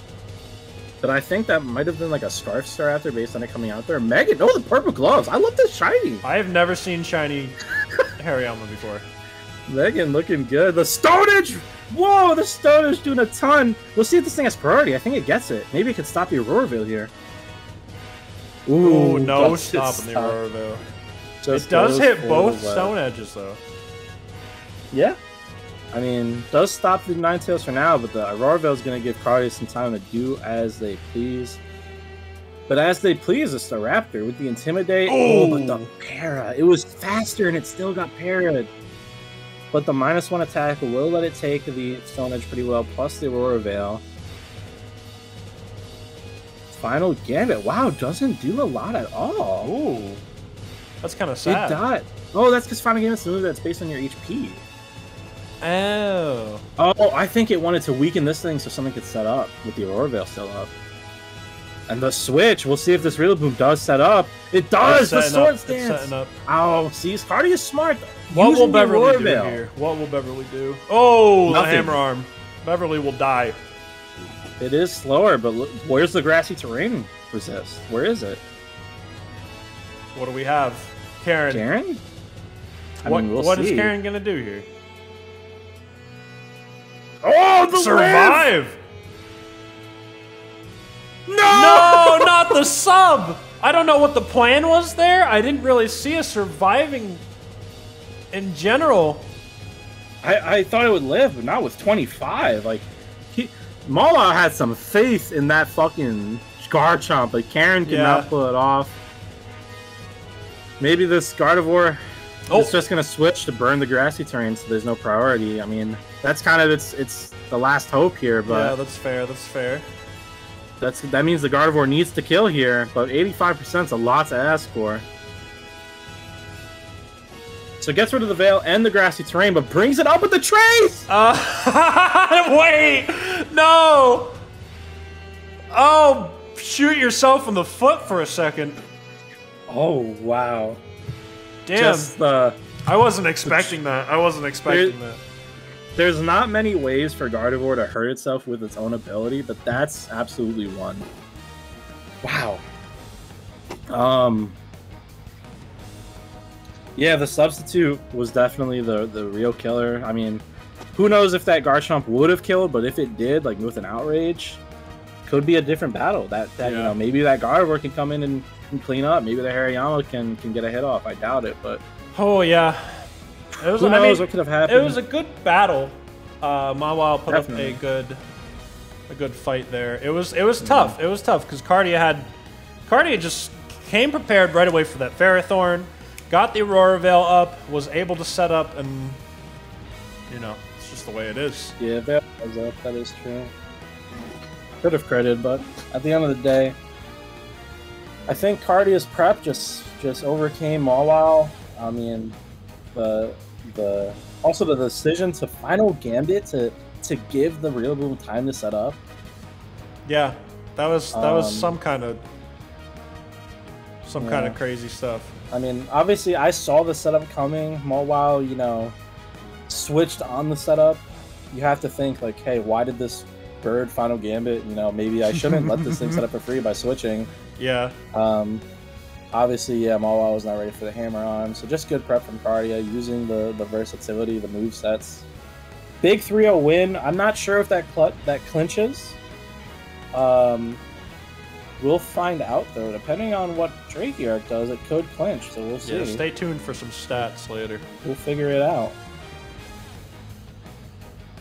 I think that might have been like a Scarf Staraptor based on it coming out there. Megan, oh, the purple gloves! I love this shiny! I have never seen shiny Hariyama before. Megan looking good. The Stonage! Whoa, the Stonage doing a ton! We'll see if this thing has priority. I think it gets it. Maybe it could stop the Auroraville here. Ooh, no stopping the Auroraville. It does hit both Stone Edges, though. Yeah. I mean, does stop the Ninetales for now, but the Auroraville is going to give Cardi some time to do as they please. But as they please, it's the Raptor with the Intimidate. Oh, but the Para. It was faster and it still got parried. But the -1 attack will let it take the Stone Edge pretty well, plus the Auroraville. Final Gambit. Wow, doesn't do a lot at all. Ooh. That's kind of sad. It died. Oh, that's because Final Gambit's a move that's based on your HP. Oh. Oh, I think it wanted to weaken this thing so something could set up with the Aurora Veil still up. And the switch, we'll see if this Rillaboom does set up. It does! The Sword Stance! It's setting up. Oh, see, Cardi is smart. What will Beverly do here? What will Beverly do? Oh, Nothing. The Hammer Arm. Beverly will die. It is slower, but look, where's the Grassy Terrain resist? Where is it? What do we have? Karen. Karen? What is Karen going to do here? Oh, the survive! Live! No, not the sub! I don't know what the plan was there. I didn't really see us surviving in general. I thought it would live, but not with 25. Like, Mala had some faith in that fucking Garchomp, but Karen could not pull it off. Maybe this Gardevoir is just going to switch to burn the Grassy Terrain so there's no priority. I mean, that's kind of it's the last hope here, but... Yeah, that's fair, that's fair. That means the Gardevoir needs to kill here, but 85% is a lot to ask for. So gets rid of the Veil and the Grassy Terrain, but brings it up with the Trace! Wait! No! Oh, shoot yourself in the foot for a second. Oh, wow. Damn. I wasn't expecting that. I wasn't expecting that. There's not many ways for Gardevoir to hurt itself with its own ability, but that's absolutely one. Wow. Yeah, the substitute was definitely the real killer. I mean, who knows if that Garchomp would have killed, but if it did, like with an Outrage, could be a different battle. That you know, maybe that Gardevoir can come in and clean up. Maybe the Hariyama can get a hit off. I doubt it, but oh yeah. It was, who knows what could have happened? It was a good battle. Mawile put definitely up a good fight there. It was tough. It was tough because Cardia just came prepared right away for that Ferrothorn, got the Aurora Veil up, was able to set up, and you know, it's just the way it is. Yeah, Veil was up. That is true. Could have credited, but at the end of the day, I think Cardia's prep just overcame Mawile. I mean, also the decision to Final Gambit to give the Rillaboom time to set up. Yeah, that was some kind of crazy stuff. I mean, obviously I saw the setup coming. Mawile, you know, switched on the setup. You have to think like, hey, why did this bird Final Gambit? You know, maybe I shouldn't let this thing set up for free by switching. Yeah. Obviously, yeah, Mawile was not ready for the Hammer Arm, so just good prep from Cardia, using the versatility, the move sets. Big 3-0 win. I'm not sure if that clinches. We'll find out, though. Depending on what Drakiark does, it could clinch, so we'll see. Yeah, stay tuned for some stats later. We'll figure it out.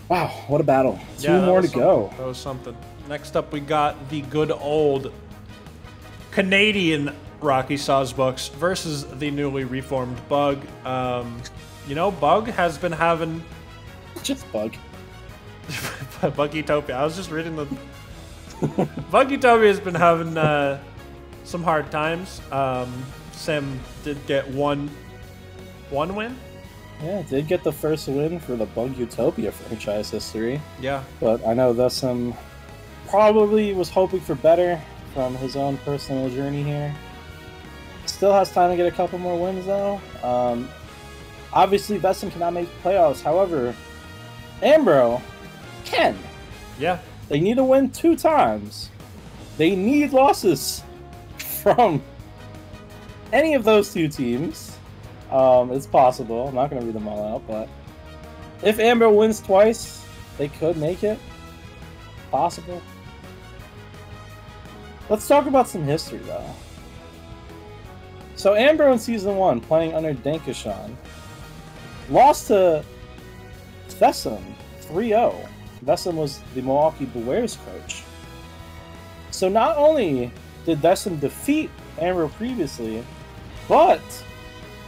Wow, what a battle. Two more to go. That was something. Next up, we got the good old Canadian Rocky Sawsbucks versus the newly reformed Bug. You know, Bug has been having... Just Bug. Buggytopia. I was just reading the... Buggytopia has been having some hard times. Sam did get one win. Yeah, did get the first win for the Bug Utopia franchise history. Yeah. But I know Thessum probably was hoping for better from his own personal journey here. Still has time to get a couple more wins, though. Obviously, Thessum cannot make playoffs. However, Ambro can. Yeah. They need to win 2 times. They need losses from any of those 2 teams. It's possible. I'm not going to read them all out, but if Ambro wins twice, they could make it. Possible. Let's talk about some history, though. So Ambro in Season 1, playing under Dankashan, lost to Thessum 3-0. Thessum was the Milwaukee Bears coach. So not only did Thessum defeat Ambro previously, but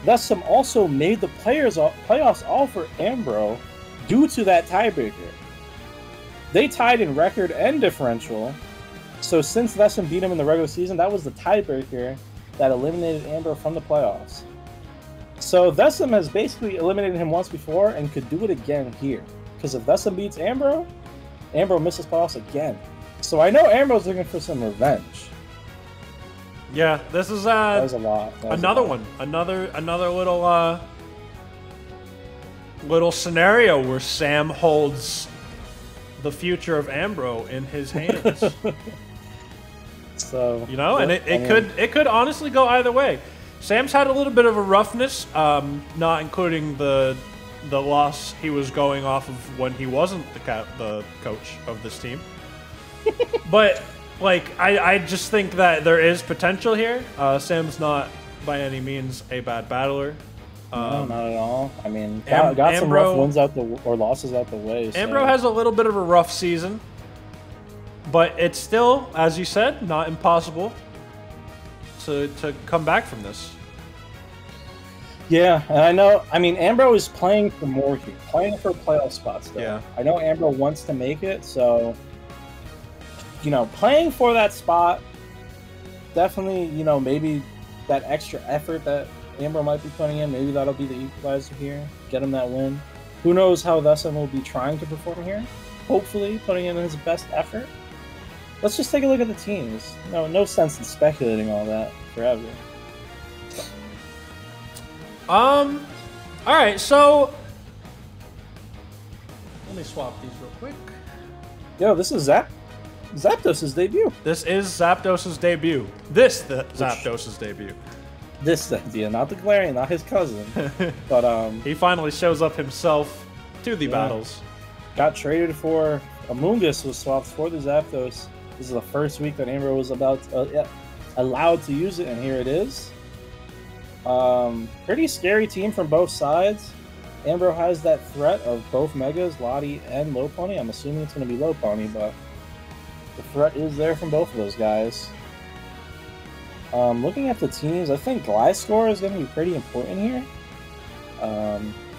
Thessum also made the playoffs all for Ambro due to that tiebreaker. They tied in record and differential, So since Vesson beat him in the regular season, that was the tiebreaker that eliminated Ambro from the playoffs. So Vesson has basically eliminated him once before and could do it again here. Because if Vesson beats Ambro, Ambro misses playoffs again. So I know Ambro's looking for some revenge. Yeah, this is that was a lot. Another one. Another little scenario where Sam holds the future of Ambro in his hands. So you know, and it could honestly go either way. Sam's had a little bit of a roughness, not including the loss he was going off of when he wasn't the coach of this team. But like I just think that there is potential here. Sam's not by any means a bad battler. No, not at all. I mean, got some rough wins or losses out the way. So. Ambro has a little bit of a rough season, but it's still, as you said, not impossible to come back from this. Yeah, and I know. I mean, Ambro is playing for more here, playing for playoff spots. Though. Yeah, I know Ambro wants to make it, so you know, playing for that spot, definitely. You know, maybe that extra effort that Ambro might be putting in, maybe that'll be the equalizer here, get him that win. Who knows how Vesson will be trying to perform here? Hopefully, putting in his best effort. Let's just take a look at the teams. No sense in speculating all that forever. All right, so let me swap these real quick. Yo, this is Zapdos' debut. This is Zapdos' debut. Zapdos' debut. This idea, not the Galarian, not his cousin. But he finally shows up himself to the battles. Got traded for Amoonguss, was swapped for the Zapdos. This is the first week that Ambro was allowed to use it, and here it is. Pretty scary team from both sides. Ambro has that threat of both Megas, Lottie, and Lopunny. I'm assuming it's going to be Lopunny, but the threat is there from both of those guys. Looking at the teams, I think Gliscor is going to be pretty important here.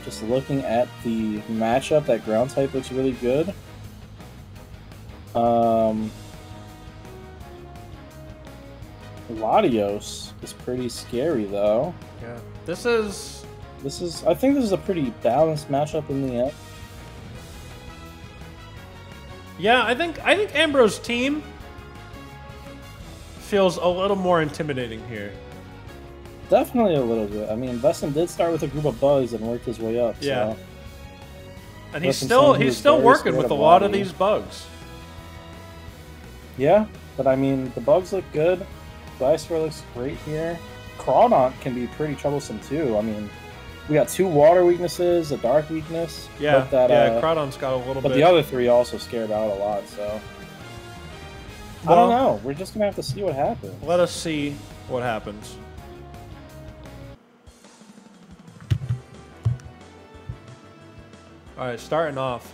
Just looking at the matchup, that ground type looks really good. Latios is pretty scary though. Yeah. I think this is a pretty balanced matchup in the end. Yeah, I think Ambro's team feels a little more intimidating here. Definitely a little bit. I mean, Vesson did start with a group of bugs and worked his way up. Yeah. So. And he's still working with a lot of these bugs. Yeah, but I mean, the bugs look good. Gliscor looks great here. Crawdaunt can be pretty troublesome too. I mean, we got 2 water weaknesses, a dark weakness. Yeah, Crawdaunt's got a little bit. But the other 3 also scared out a lot, so. Well, I don't know. We're just going to have to see what happens. Let us see what happens. All right, starting off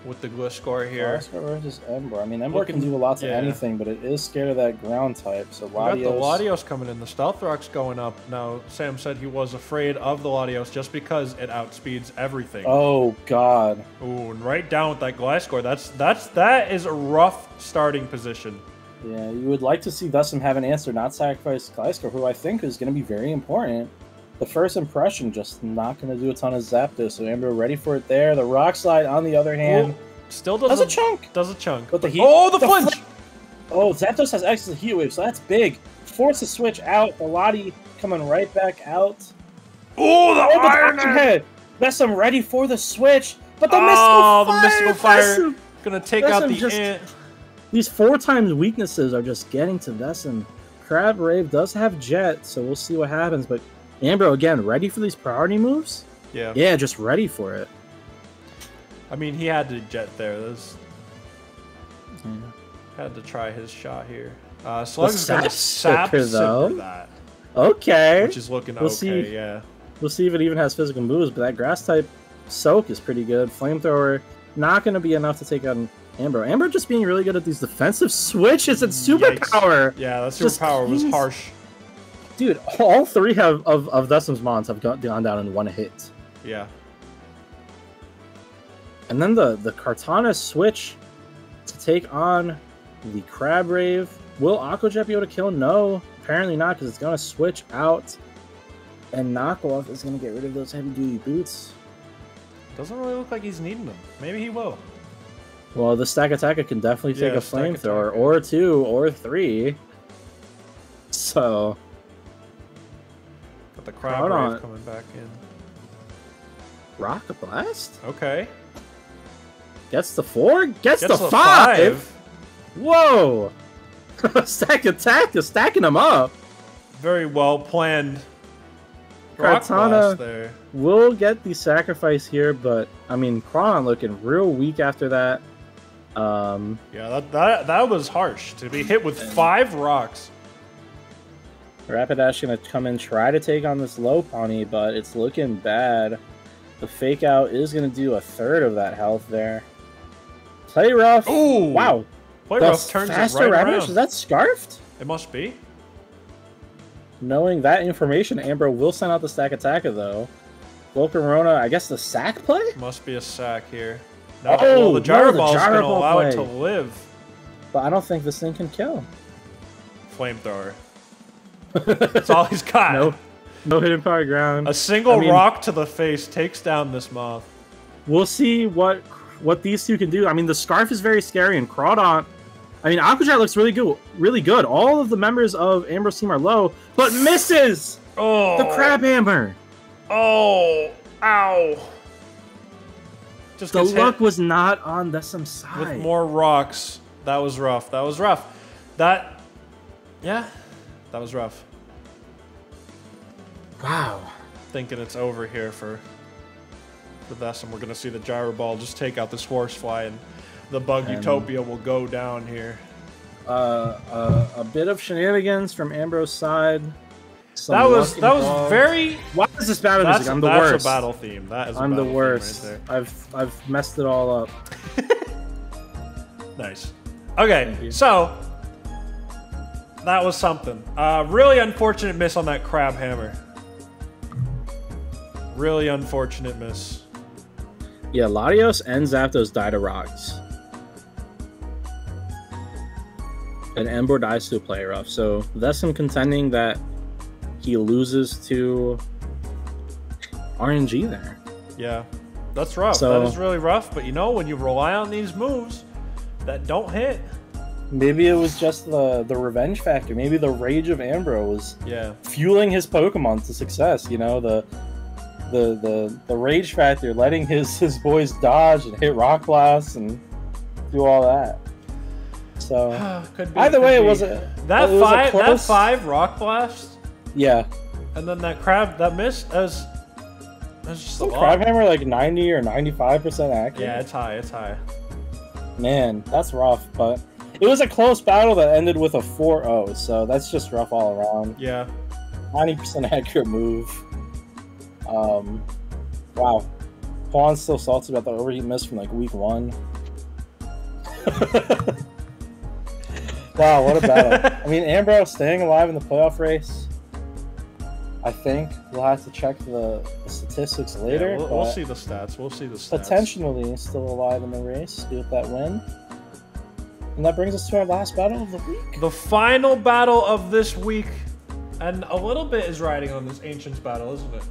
with the Gliscor here. Gliscor versus Ember. I mean, Ember can do a lot to anything, but it is scared of that ground type. So Latios. We got the Latios coming in. The Stealth Rock's going up. Now, Sam said he was afraid of the Latios just because it outspeeds everything. Oh, God. Ooh, and right down with that Gliscor. That is a rough starting position. Yeah, you would like to see Vesson have an answer, not sacrifice Gliscor, who I think is going to be very important. The first impression, just not going to do a ton of Zapdos, so Amber ready for it there. The Rock Slide, on the other hand, still does a chunk. Does a chunk. But the heat, the flinch! Oh, Zapdos has access to Heat Wave, so that's big. Force the switch out. The Lottie coming right back out. Oh, the Iron Head! Vesson ready for the switch, but the Mystical Fire gonna take out the Ant. These 4 times weaknesses are just getting to Vesson. Crab Rave does have Jet, so we'll see what happens, but Ambro, again, ready for these priority moves? Yeah. Yeah, just ready for it. I mean, he had to Jet there. Had to try his shot here. Slug's going to Sap Super that. Okay. Which is looking okay, We'll see if it even has physical moves, but that Grass-type Soak is pretty good. Flamethrower, not going to be enough to take on Ambro. Ambro just being really good at these defensive switches and superpower. Yeah, that superpower was harsh. Dude, all 3 of Vesson's Mons have gone down in 1 hit. Yeah. And then the Kartana switch to take on the Crab Rave. Will Aqua Jet be able to kill? No, apparently not, because it's going to switch out. And Knockoff is going to get rid of those heavy-duty boots. Doesn't really look like he's needing them. Maybe he will. Well, the Stack Attacker can definitely take a Flamethrower, or 2, or 3. So... Got the Crab Rave coming back in. Rocket Blast? Okay. Gets the 4? Gets the 5? Whoa! Stack Attack is stacking them up. Very well planned. Kartana will get the sacrifice here, but I mean, Kron looking real weak after that. Yeah, that was harsh to be hit with 5 rocks. Rapidash gonna come in, try to take on this low pony, but it's looking bad. The fake out is gonna do a third of that health there. Play rough. Ooh! Wow. Play rough turns it right around. Is that scarfed? It must be. Knowing that information, Ambro will send out the Stack Attacker, though. Volcarona, I guess the sack play? Must be a sack here. No, well, the Gyro Ball is going to allow it to live. But I don't think this thing can kill. Flamethrower. That's all he's got. No hidden power ground. A single rock to the face takes down this moth. We'll see what these two can do. I mean, the Scarf is very scary, and Crawdaunt... I mean, Aqua Jet looks really good. All of the members of Ambro's team are low, but misses! Oh! The Crab Hammer! Oh! Ow! Just the luck was not on the same side. With more rocks. That was rough. That was rough. Yeah, that was rough. Wow. Thinking it's over here for this, and we're going to see the Gyro Ball just take out this Horsefly, and the Bug Utopia will go down here. A bit of shenanigans from Ambro's side. That was very. Why is this battle music? I'm the worst. That's a battle theme. That is. I'm the worst. Right there. I've messed it all up. Nice. Okay, so that was something. Really unfortunate miss on that Crab Hammer. Really unfortunate miss. Yeah, Latios and Zapdos die to rocks. And Ember dies to a play rough. So that's him contending that he loses to RNG there. Yeah, that's rough. That is really rough. But you know, when you rely on these moves that don't hit. Maybe it was just the revenge factor. Maybe the rage of Ambro was fueling his Pokemon to success. You know, the rage factor, letting his boys dodge and hit Rock Blast and do all that. So either way, it was that 5 Rock Blast. Yeah. And then that miss as just a lot. Crab Hammer like 90 or 95% accurate. Yeah, it's high. It's high. Man, that's rough. But it was a close battle that ended with a 4-0. So that's just rough all around. Yeah. 90% accurate move. Wow. Juan's still salty about the overheat miss from like week 1. Wow, what a battle. I mean, Ambro staying alive in the playoff race. I think we'll have to check the statistics later. Yeah, we'll see the stats. We'll see the stats. Potentially still alive in the race with that win. And that brings us to our last battle of the week. The final battle of this week. And a little bit is riding on this Ancients battle, isn't it?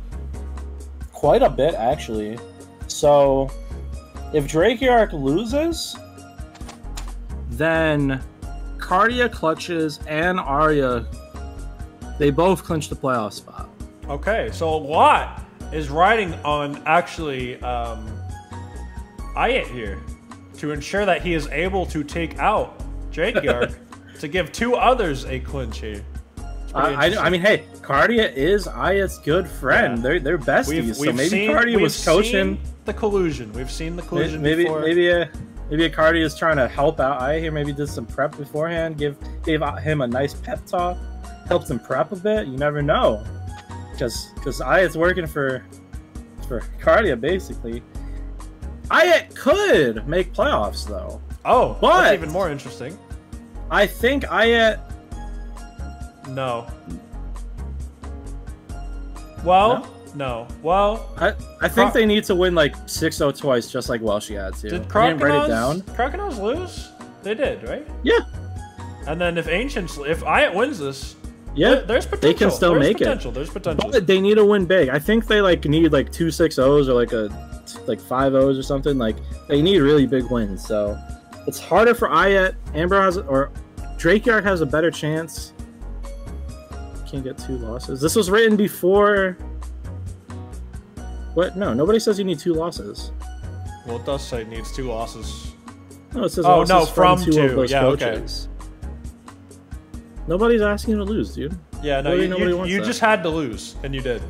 Quite a bit, actually. So, if Drakeark loses, then Cardia clutches and Aria, they both clinch the playoff spot. Okay, so a lot is riding on actually Ayat here to ensure that he is able to take out Drakeark to give 2 others a clinch here. I mean, hey, Cardia is Ayat's good friend. Yeah. They're besties. So maybe Cardia was coaching the collusion. We've seen the collusion before. Maybe a Cardia is trying to help out Ayat here. Maybe did some prep beforehand. Gave him a nice pep talk. Helped him prep a bit. You never know, because Ayat's working for Cardia basically. Ayat could make playoffs though. Oh, but that's even more interesting. I think Ayat. No. Well, no. Well, I think they need to win like 6-0 twice, just like Welsh had to. Did Croconaws lose? They did, right? Yeah. And then if Ayat wins this, yeah, there's potential. They can still make it. There's potential. But they need to win big. I think they like need like 2 6-0s or like 5-0s or something. Like they need really big wins. So it's harder for Ayat. Amber or Drakeyard has a better chance. Can't get 2 losses. This was written before. What? No, nobody says you need 2 losses. Well, it does say it needs 2 losses. No, it says losses from 2 of those Okay. coaches. Nobody's asking you to lose, dude. Yeah, no, you just had to lose, and you did.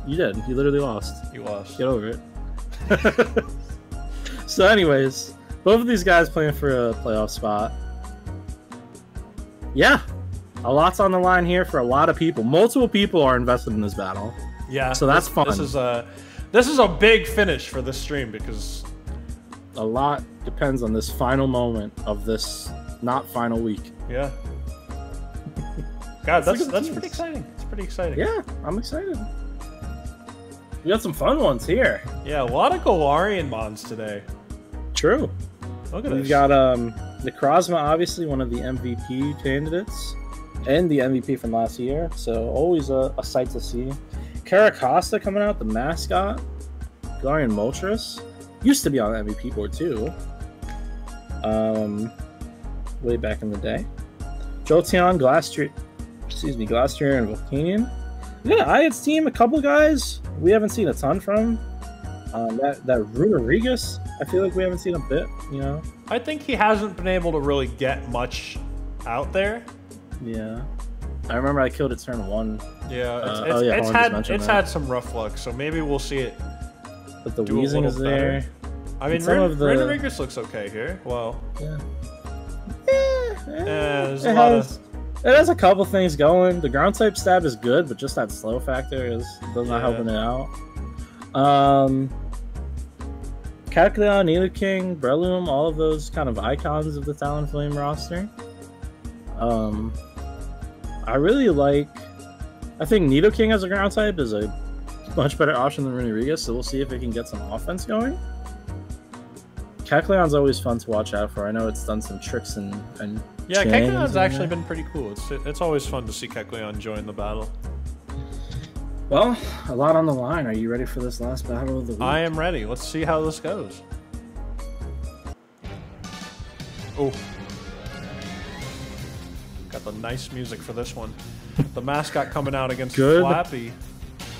You did. You literally lost. You lost. Get over it. So, anyways, both of these guys playing for a playoff spot. Yeah, a lot's on the line here for a lot of people. Multiple people are invested in this battle. Yeah, so that's fun. This is a big finish for this stream because a lot depends on this final moment of this not final week. Yeah. God, that's pretty exciting. It's pretty exciting. Yeah, I'm excited. We got some fun ones here. Yeah, a lot of Galarian mons today. True. Look at We've got the Krasma, obviously one of the MVP candidates and the MVP from last year, so always a sight to see. Caracosta coming out, the mascot. Galarian Moltres used to be on the MVP board too. Way back in the day. Jolteon, Glastrier, and Volcanion. Yeah, Ayat's team, a couple guys we haven't seen a ton from. That Runerigus, I feel like we haven't seen a bit, you know? I think he hasn't been able to really get much out there. Yeah. I remember I killed it turn 1. Yeah, it's had some rough luck, so maybe we'll see it. But the Weezing is there. I mean, Runerigus looks okay here. Well, yeah. It has a couple things going. The ground type stab is good, but just that slow factor does not helping it out. Cacleon, Nidoking, Breloom, all of those kind of icons of the Talonflame roster. I think Nidoking as a ground type is a much better option than Runerigus, so we'll see if it can get some offense going. Cacleon's always fun to watch out for. I know it's done some tricks and yeah, Kecleon's actually been pretty cool. It's always fun to see Kecleon join the battle. Well, a lot on the line. Are you ready for this last battle of the week? I am ready. Let's see how this goes. Oh. Got the nice music for this one. The mascot coming out against Flappy.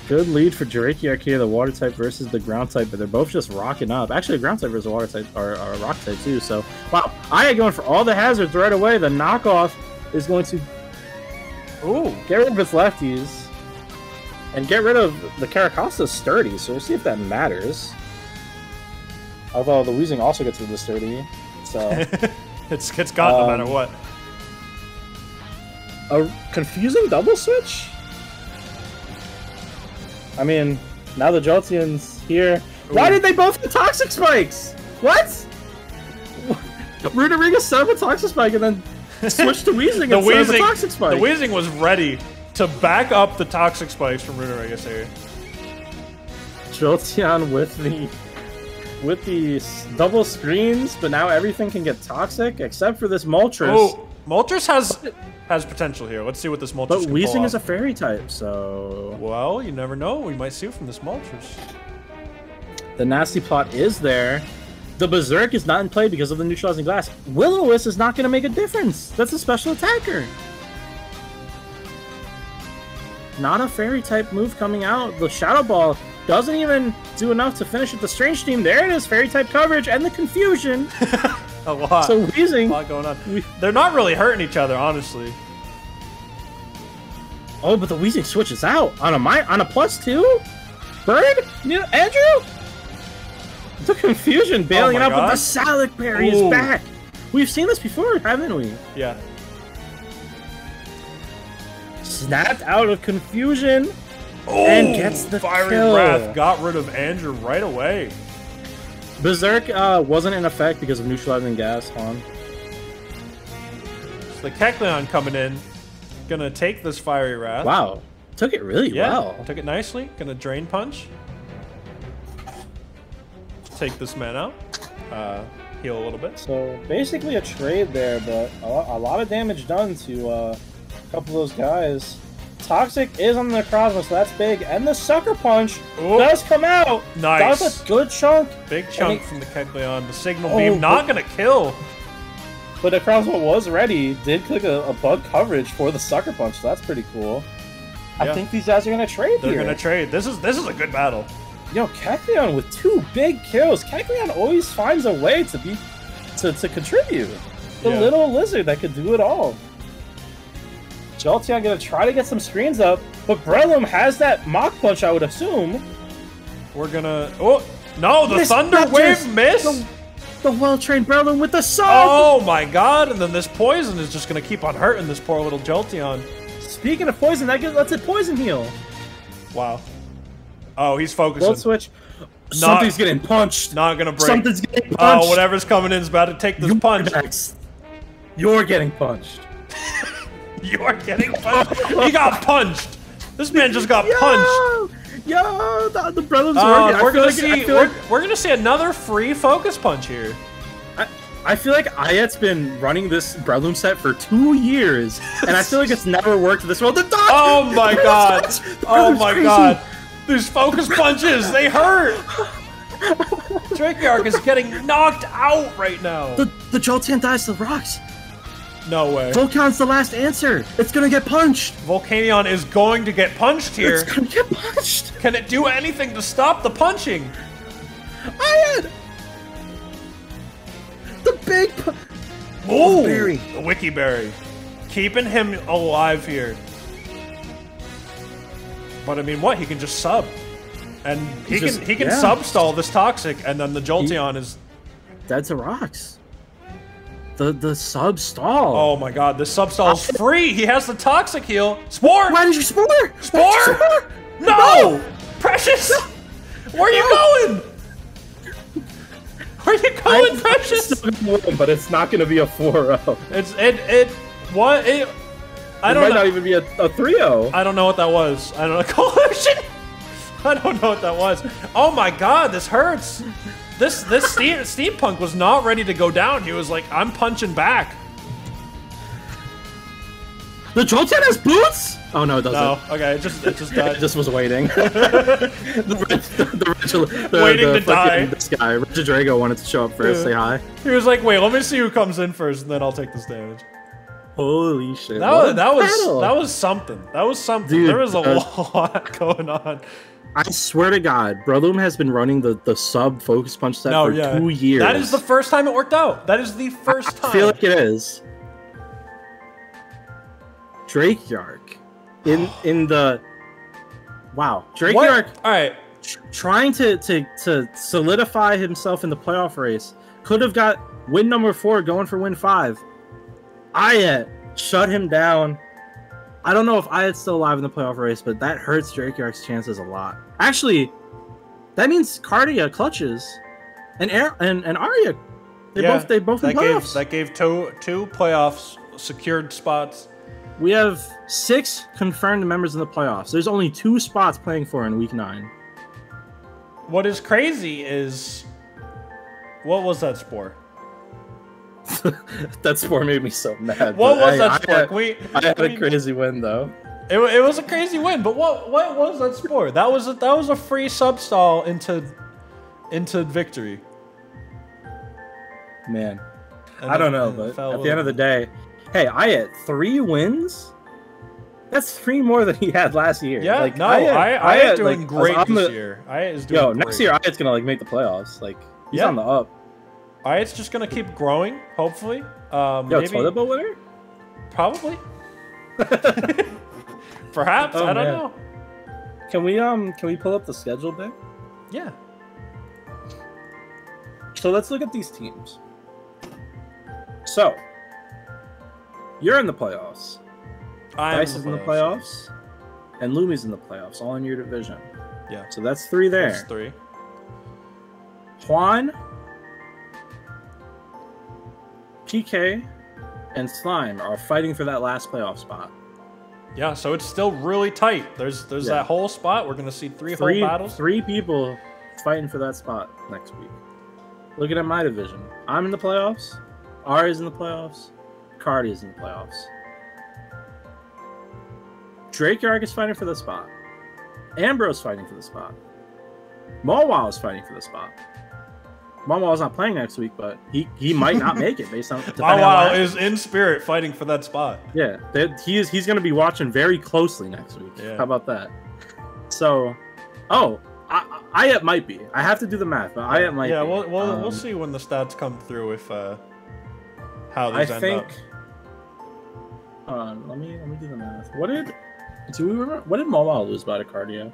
Good lead for Jirachi Archaea, the water type versus the ground type, but they're both just rocking up. Actually, a ground type versus a water type or a rock type too. So, wow, Aya going for all the hazards right away. The knockoff is going to get rid of its lefties and get rid of the Caracosta's sturdy. So we'll see if that matters. Although the Weezing also gets rid of the sturdy, so it's gone no matter what. A confusing double switch. I mean, now the Jolteon's here. Ooh. Why did they both get Toxic Spikes? What? Runerigus set up a Toxic Spike and then switched to Weezing and set up a Toxic Spike. The Weezing was ready to back up the Toxic Spikes from Runerigus here. Jolteon with the double screens, but now everything can get toxic except for this Moltres. Oh, Moltres has potential here. Let's see what this Moltres can pull Weezing off. is a fairy type, so... Well, you never know. We might see it from this Moltres. The Nasty Plot is there. The Berserk is not in play because of the neutralizing glass. Will-O-Wisp is not going to make a difference. That's a special attacker. Not a fairy type move coming out. The Shadow Ball doesn't even do enough to finish with the Strange Team. There it is, fairy type coverage and the confusion. A lot. So Weezing, a lot going on. They're not really hurting each other, honestly. Oh, but the Weezing switches out on a +2. Bird, Andrew. The confusion bailing it up, but the Salic Parry is back. We've seen this before, haven't we? Yeah. Snapped out of confusion and gets the Fiery kill. Wrath got rid of Andrew right away. Berserk wasn't in effect because of neutralizing gas on. So the Kecleon coming in, gonna take this Fiery Wrath. Wow, took it really well. Took it nicely. Gonna Drain Punch. Take this man out. heal a little bit. So basically a trade there, but a lot of damage done to a couple of those guys. Toxic is on the Necrozma, so that's big. And the Sucker Punch does come out. Nice. That's a good chunk. Big chunk from the Kegleon. The Signal Beam not going to kill. But the Necrozma was ready. Did click a bug coverage for the Sucker Punch, so that's pretty cool. I think these guys are going to trade here. They're going to trade. This is a good battle. Yo, Kegleon with 2 big kills. Kegleon always finds a way to contribute. The little lizard that could do it all. Jolteon gonna try to get some screens up, but Breloom has that Mach Punch, I would assume. We're gonna... Oh, no, the Thunder Wave miss? The well-trained Breloom with the sub! Oh my god, and then this Poison is just gonna keep on hurting this poor little Jolteon. Speaking of Poison, that lets it Poison Heal. Wow. Oh, he's focusing. Volt Switch. Something's getting punched. Not gonna break. Something's getting punched. Oh, whatever's coming in is about to take this punch. You're getting punched. You're getting punched. He got punched. This man just got punched. Yo, the Breloom's working. We're gonna see another free Focus Punch here. I feel like Ayet's been running this Breloom set for 2 years, and I feel like it's never worked this well. Oh my god! Oh my god! These Focus Punches, they hurt! Drakeark is getting knocked out right now. The Jolteon dies to the rocks. No way. Volcane's the last answer. It's gonna get punched. Volcanion is going to get punched here. It's gonna get punched. Can it do anything to stop the punching? Ayet! The big Ooh, the Wiki Berry. Keeping him alive here. But I mean, what? He can just sub. And he can sub-stall this Toxic, and then the Jolteon is... Dead to rocks. The sub-stall. Oh my god, this sub-stall is free! He has the Toxic heal! Spore! Why did you Spore? Spore? No! Precious! Where are you going? Where are you going, Precious? But it's not going to be a 4-0. I don't know. It might not even be a 3-0. I don't know what that was. I don't know. Collusion! I don't know what that was. Oh my god, this hurts. This Steampunk was not ready to go down. He was like, I'm punching back. The Jolteon has boots? Oh no, it doesn't. No, okay, it just died. It just was waiting. Waiting to die. This guy, Regidrago, wanted to show up first, say hi. He was like, wait, let me see who comes in first, and then I'll take this damage. Holy shit! That was something. That was something. Dude, there was a lot going on. I swear to God, Breloom has been running the sub Focus Punch set for 2 years. That is the first time it worked out. That is the first time. I feel like it is. Drakeark in the Drakeark. All right, trying to solidify himself in the playoff race. Could have got win number 4, going for win 5. Ayet shut him down. I don't know if Ayet's still alive in the playoff race, but that hurts Drakeark's chances a lot. Actually, that means Cardia clutches, and Aria. They both in playoffs. That gave two playoffs secured spots. We have 6 confirmed members in the playoffs. There's only 2 spots playing for in week 9. What is crazy is, what was that Spore? That Spore made me so mad. What was that Spore? I had a crazy win though. It was a crazy win, but what was that Spore? That was a free sub-stall into victory. Man, I don't know, but at the end of the day, hey, Ayet 3 wins. That's 3 more than he had last year. Yeah, like, no, Ayet doing great this year. Ayet is doing great. Next year Ayet's gonna make the playoffs. Like he's on the up. Ayet's just gonna keep growing, hopefully. Maybe toilet bowl winner? Probably. Perhaps, I don't know. Can we pull up the schedule, babe? Yeah. So let's look at these teams. So you're in the playoffs. Dice is in the playoffs. And Lumi's in the playoffs, all in your division. Yeah. So that's 3 there. That's 3. Juan, PK, and Slime are fighting for that last playoff spot. Yeah, so it's still really tight. There's that whole spot. We're gonna see 3 whole battles. 3 people fighting for that spot next week. looking at my division. I'm in the playoffs. Aria's in the playoffs. Cardi's in the playoffs. Drake Yark is fighting for the spot. Ambrose fighting for the spot. Mowal is fighting for the spot. Mowal's not playing next week, but he might not make it based on. Mowal is in spirit fighting for that spot. Yeah, he's going to be watching very closely next week. Yeah. How about that? So, Ayat might be. I have to do the math, but Ayat might be. Yeah, we'll see when the stats come through if how these end up. Hold on, let me do the math. Do we remember? What did Mowal lose by the cardio?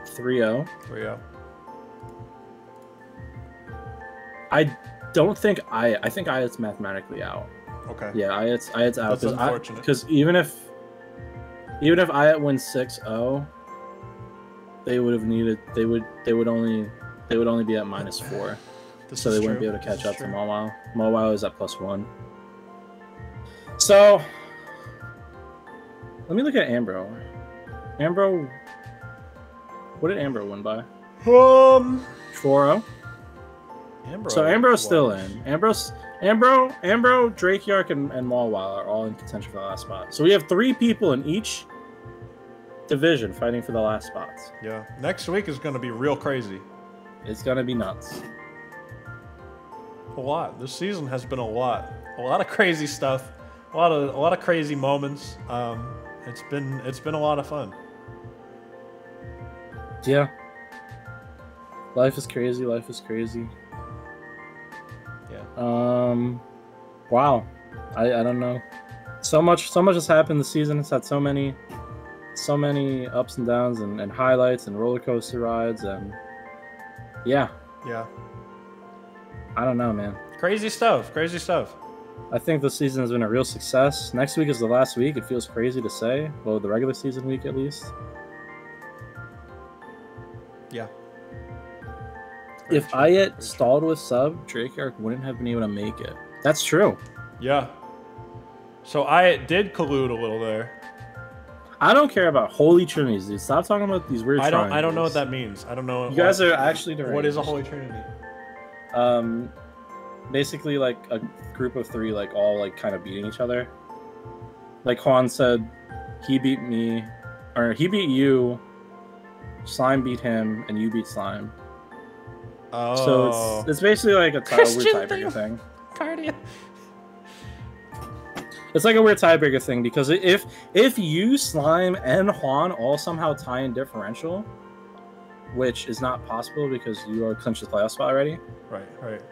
3-0. 3-0. I don't think I think Ayat's mathematically out. Okay. Yeah, Ayat's out. That's unfortunate. Because even if Ayat wins 6-0, they would have needed they would only be at -4. So they wouldn't be able to catch up to Mowal. Mowal is at +1. So let me look at Ambro. What did Ambro win by? 4-0. So Ambro's still in. Ambro, Drake Yark, and Mowal are all in contention for the last spot. So we have 3 people in each division fighting for the last spots. Yeah. Next week is going to be real crazy. It's going to be nuts. A lot. This season has been a lot of crazy stuff, a lot of crazy moments. It's been a lot of fun. Yeah. Life is crazy. Yeah. Wow. I don't know. So much has happened this season. It's had so many ups and downs and highlights and roller coaster rides and yeah. I don't know, man. Crazy stuff. I think this season has been a real success. Next week is the last week. It feels crazy to say. Well, the regular season week at least. Yeah. If Ayat stalled with sub, Drake Yark wouldn't have been able to make it. That's true. Yeah. So Ayat did collude a little there. I don't care about holy trinities, dude. Stop talking about these weird triangles. I don't know what that means. I don't know. You guys are actually deranged. What is a holy trinity? Basically like a group of 3, like all like kind of beating each other. Like Juan said, he beat me, or he beat you. Slime beat him, and you beat Slime. Oh. So it's basically like a weird tiebreaker thing. Cardia. It's like a weird tiebreaker thing because if you, Slime, and Juan all somehow tie in differential, which is not possible because you are clinched the playoff spot already. Right.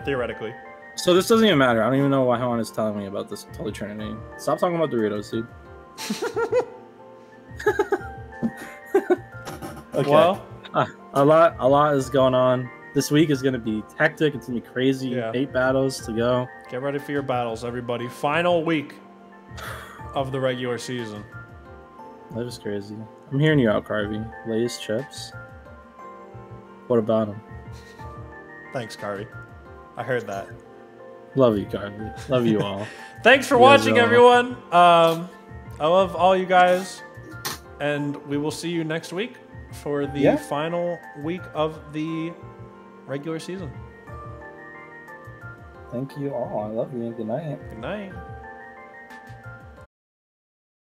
Theoretically. So this doesn't even matter. I don't even know why Juan is telling me about this Holy Trinity. Stop talking about Doritos, dude. Okay. Well, a lot is going on. This week is going to be hectic. It's going to be crazy. Yeah. 8 battles to go. get ready for your battles, everybody. Final week of the regular season. That is crazy. I'm hearing you out, Carvey. Lay's chips. What about them? Thanks, Carvey. I heard that. Love you, Carvey. Love you all. Thanks for watching, everyone. I love all you guys. And we will see you next week for the final week of the regular season. Thank you all. I love you. Good night. Good night.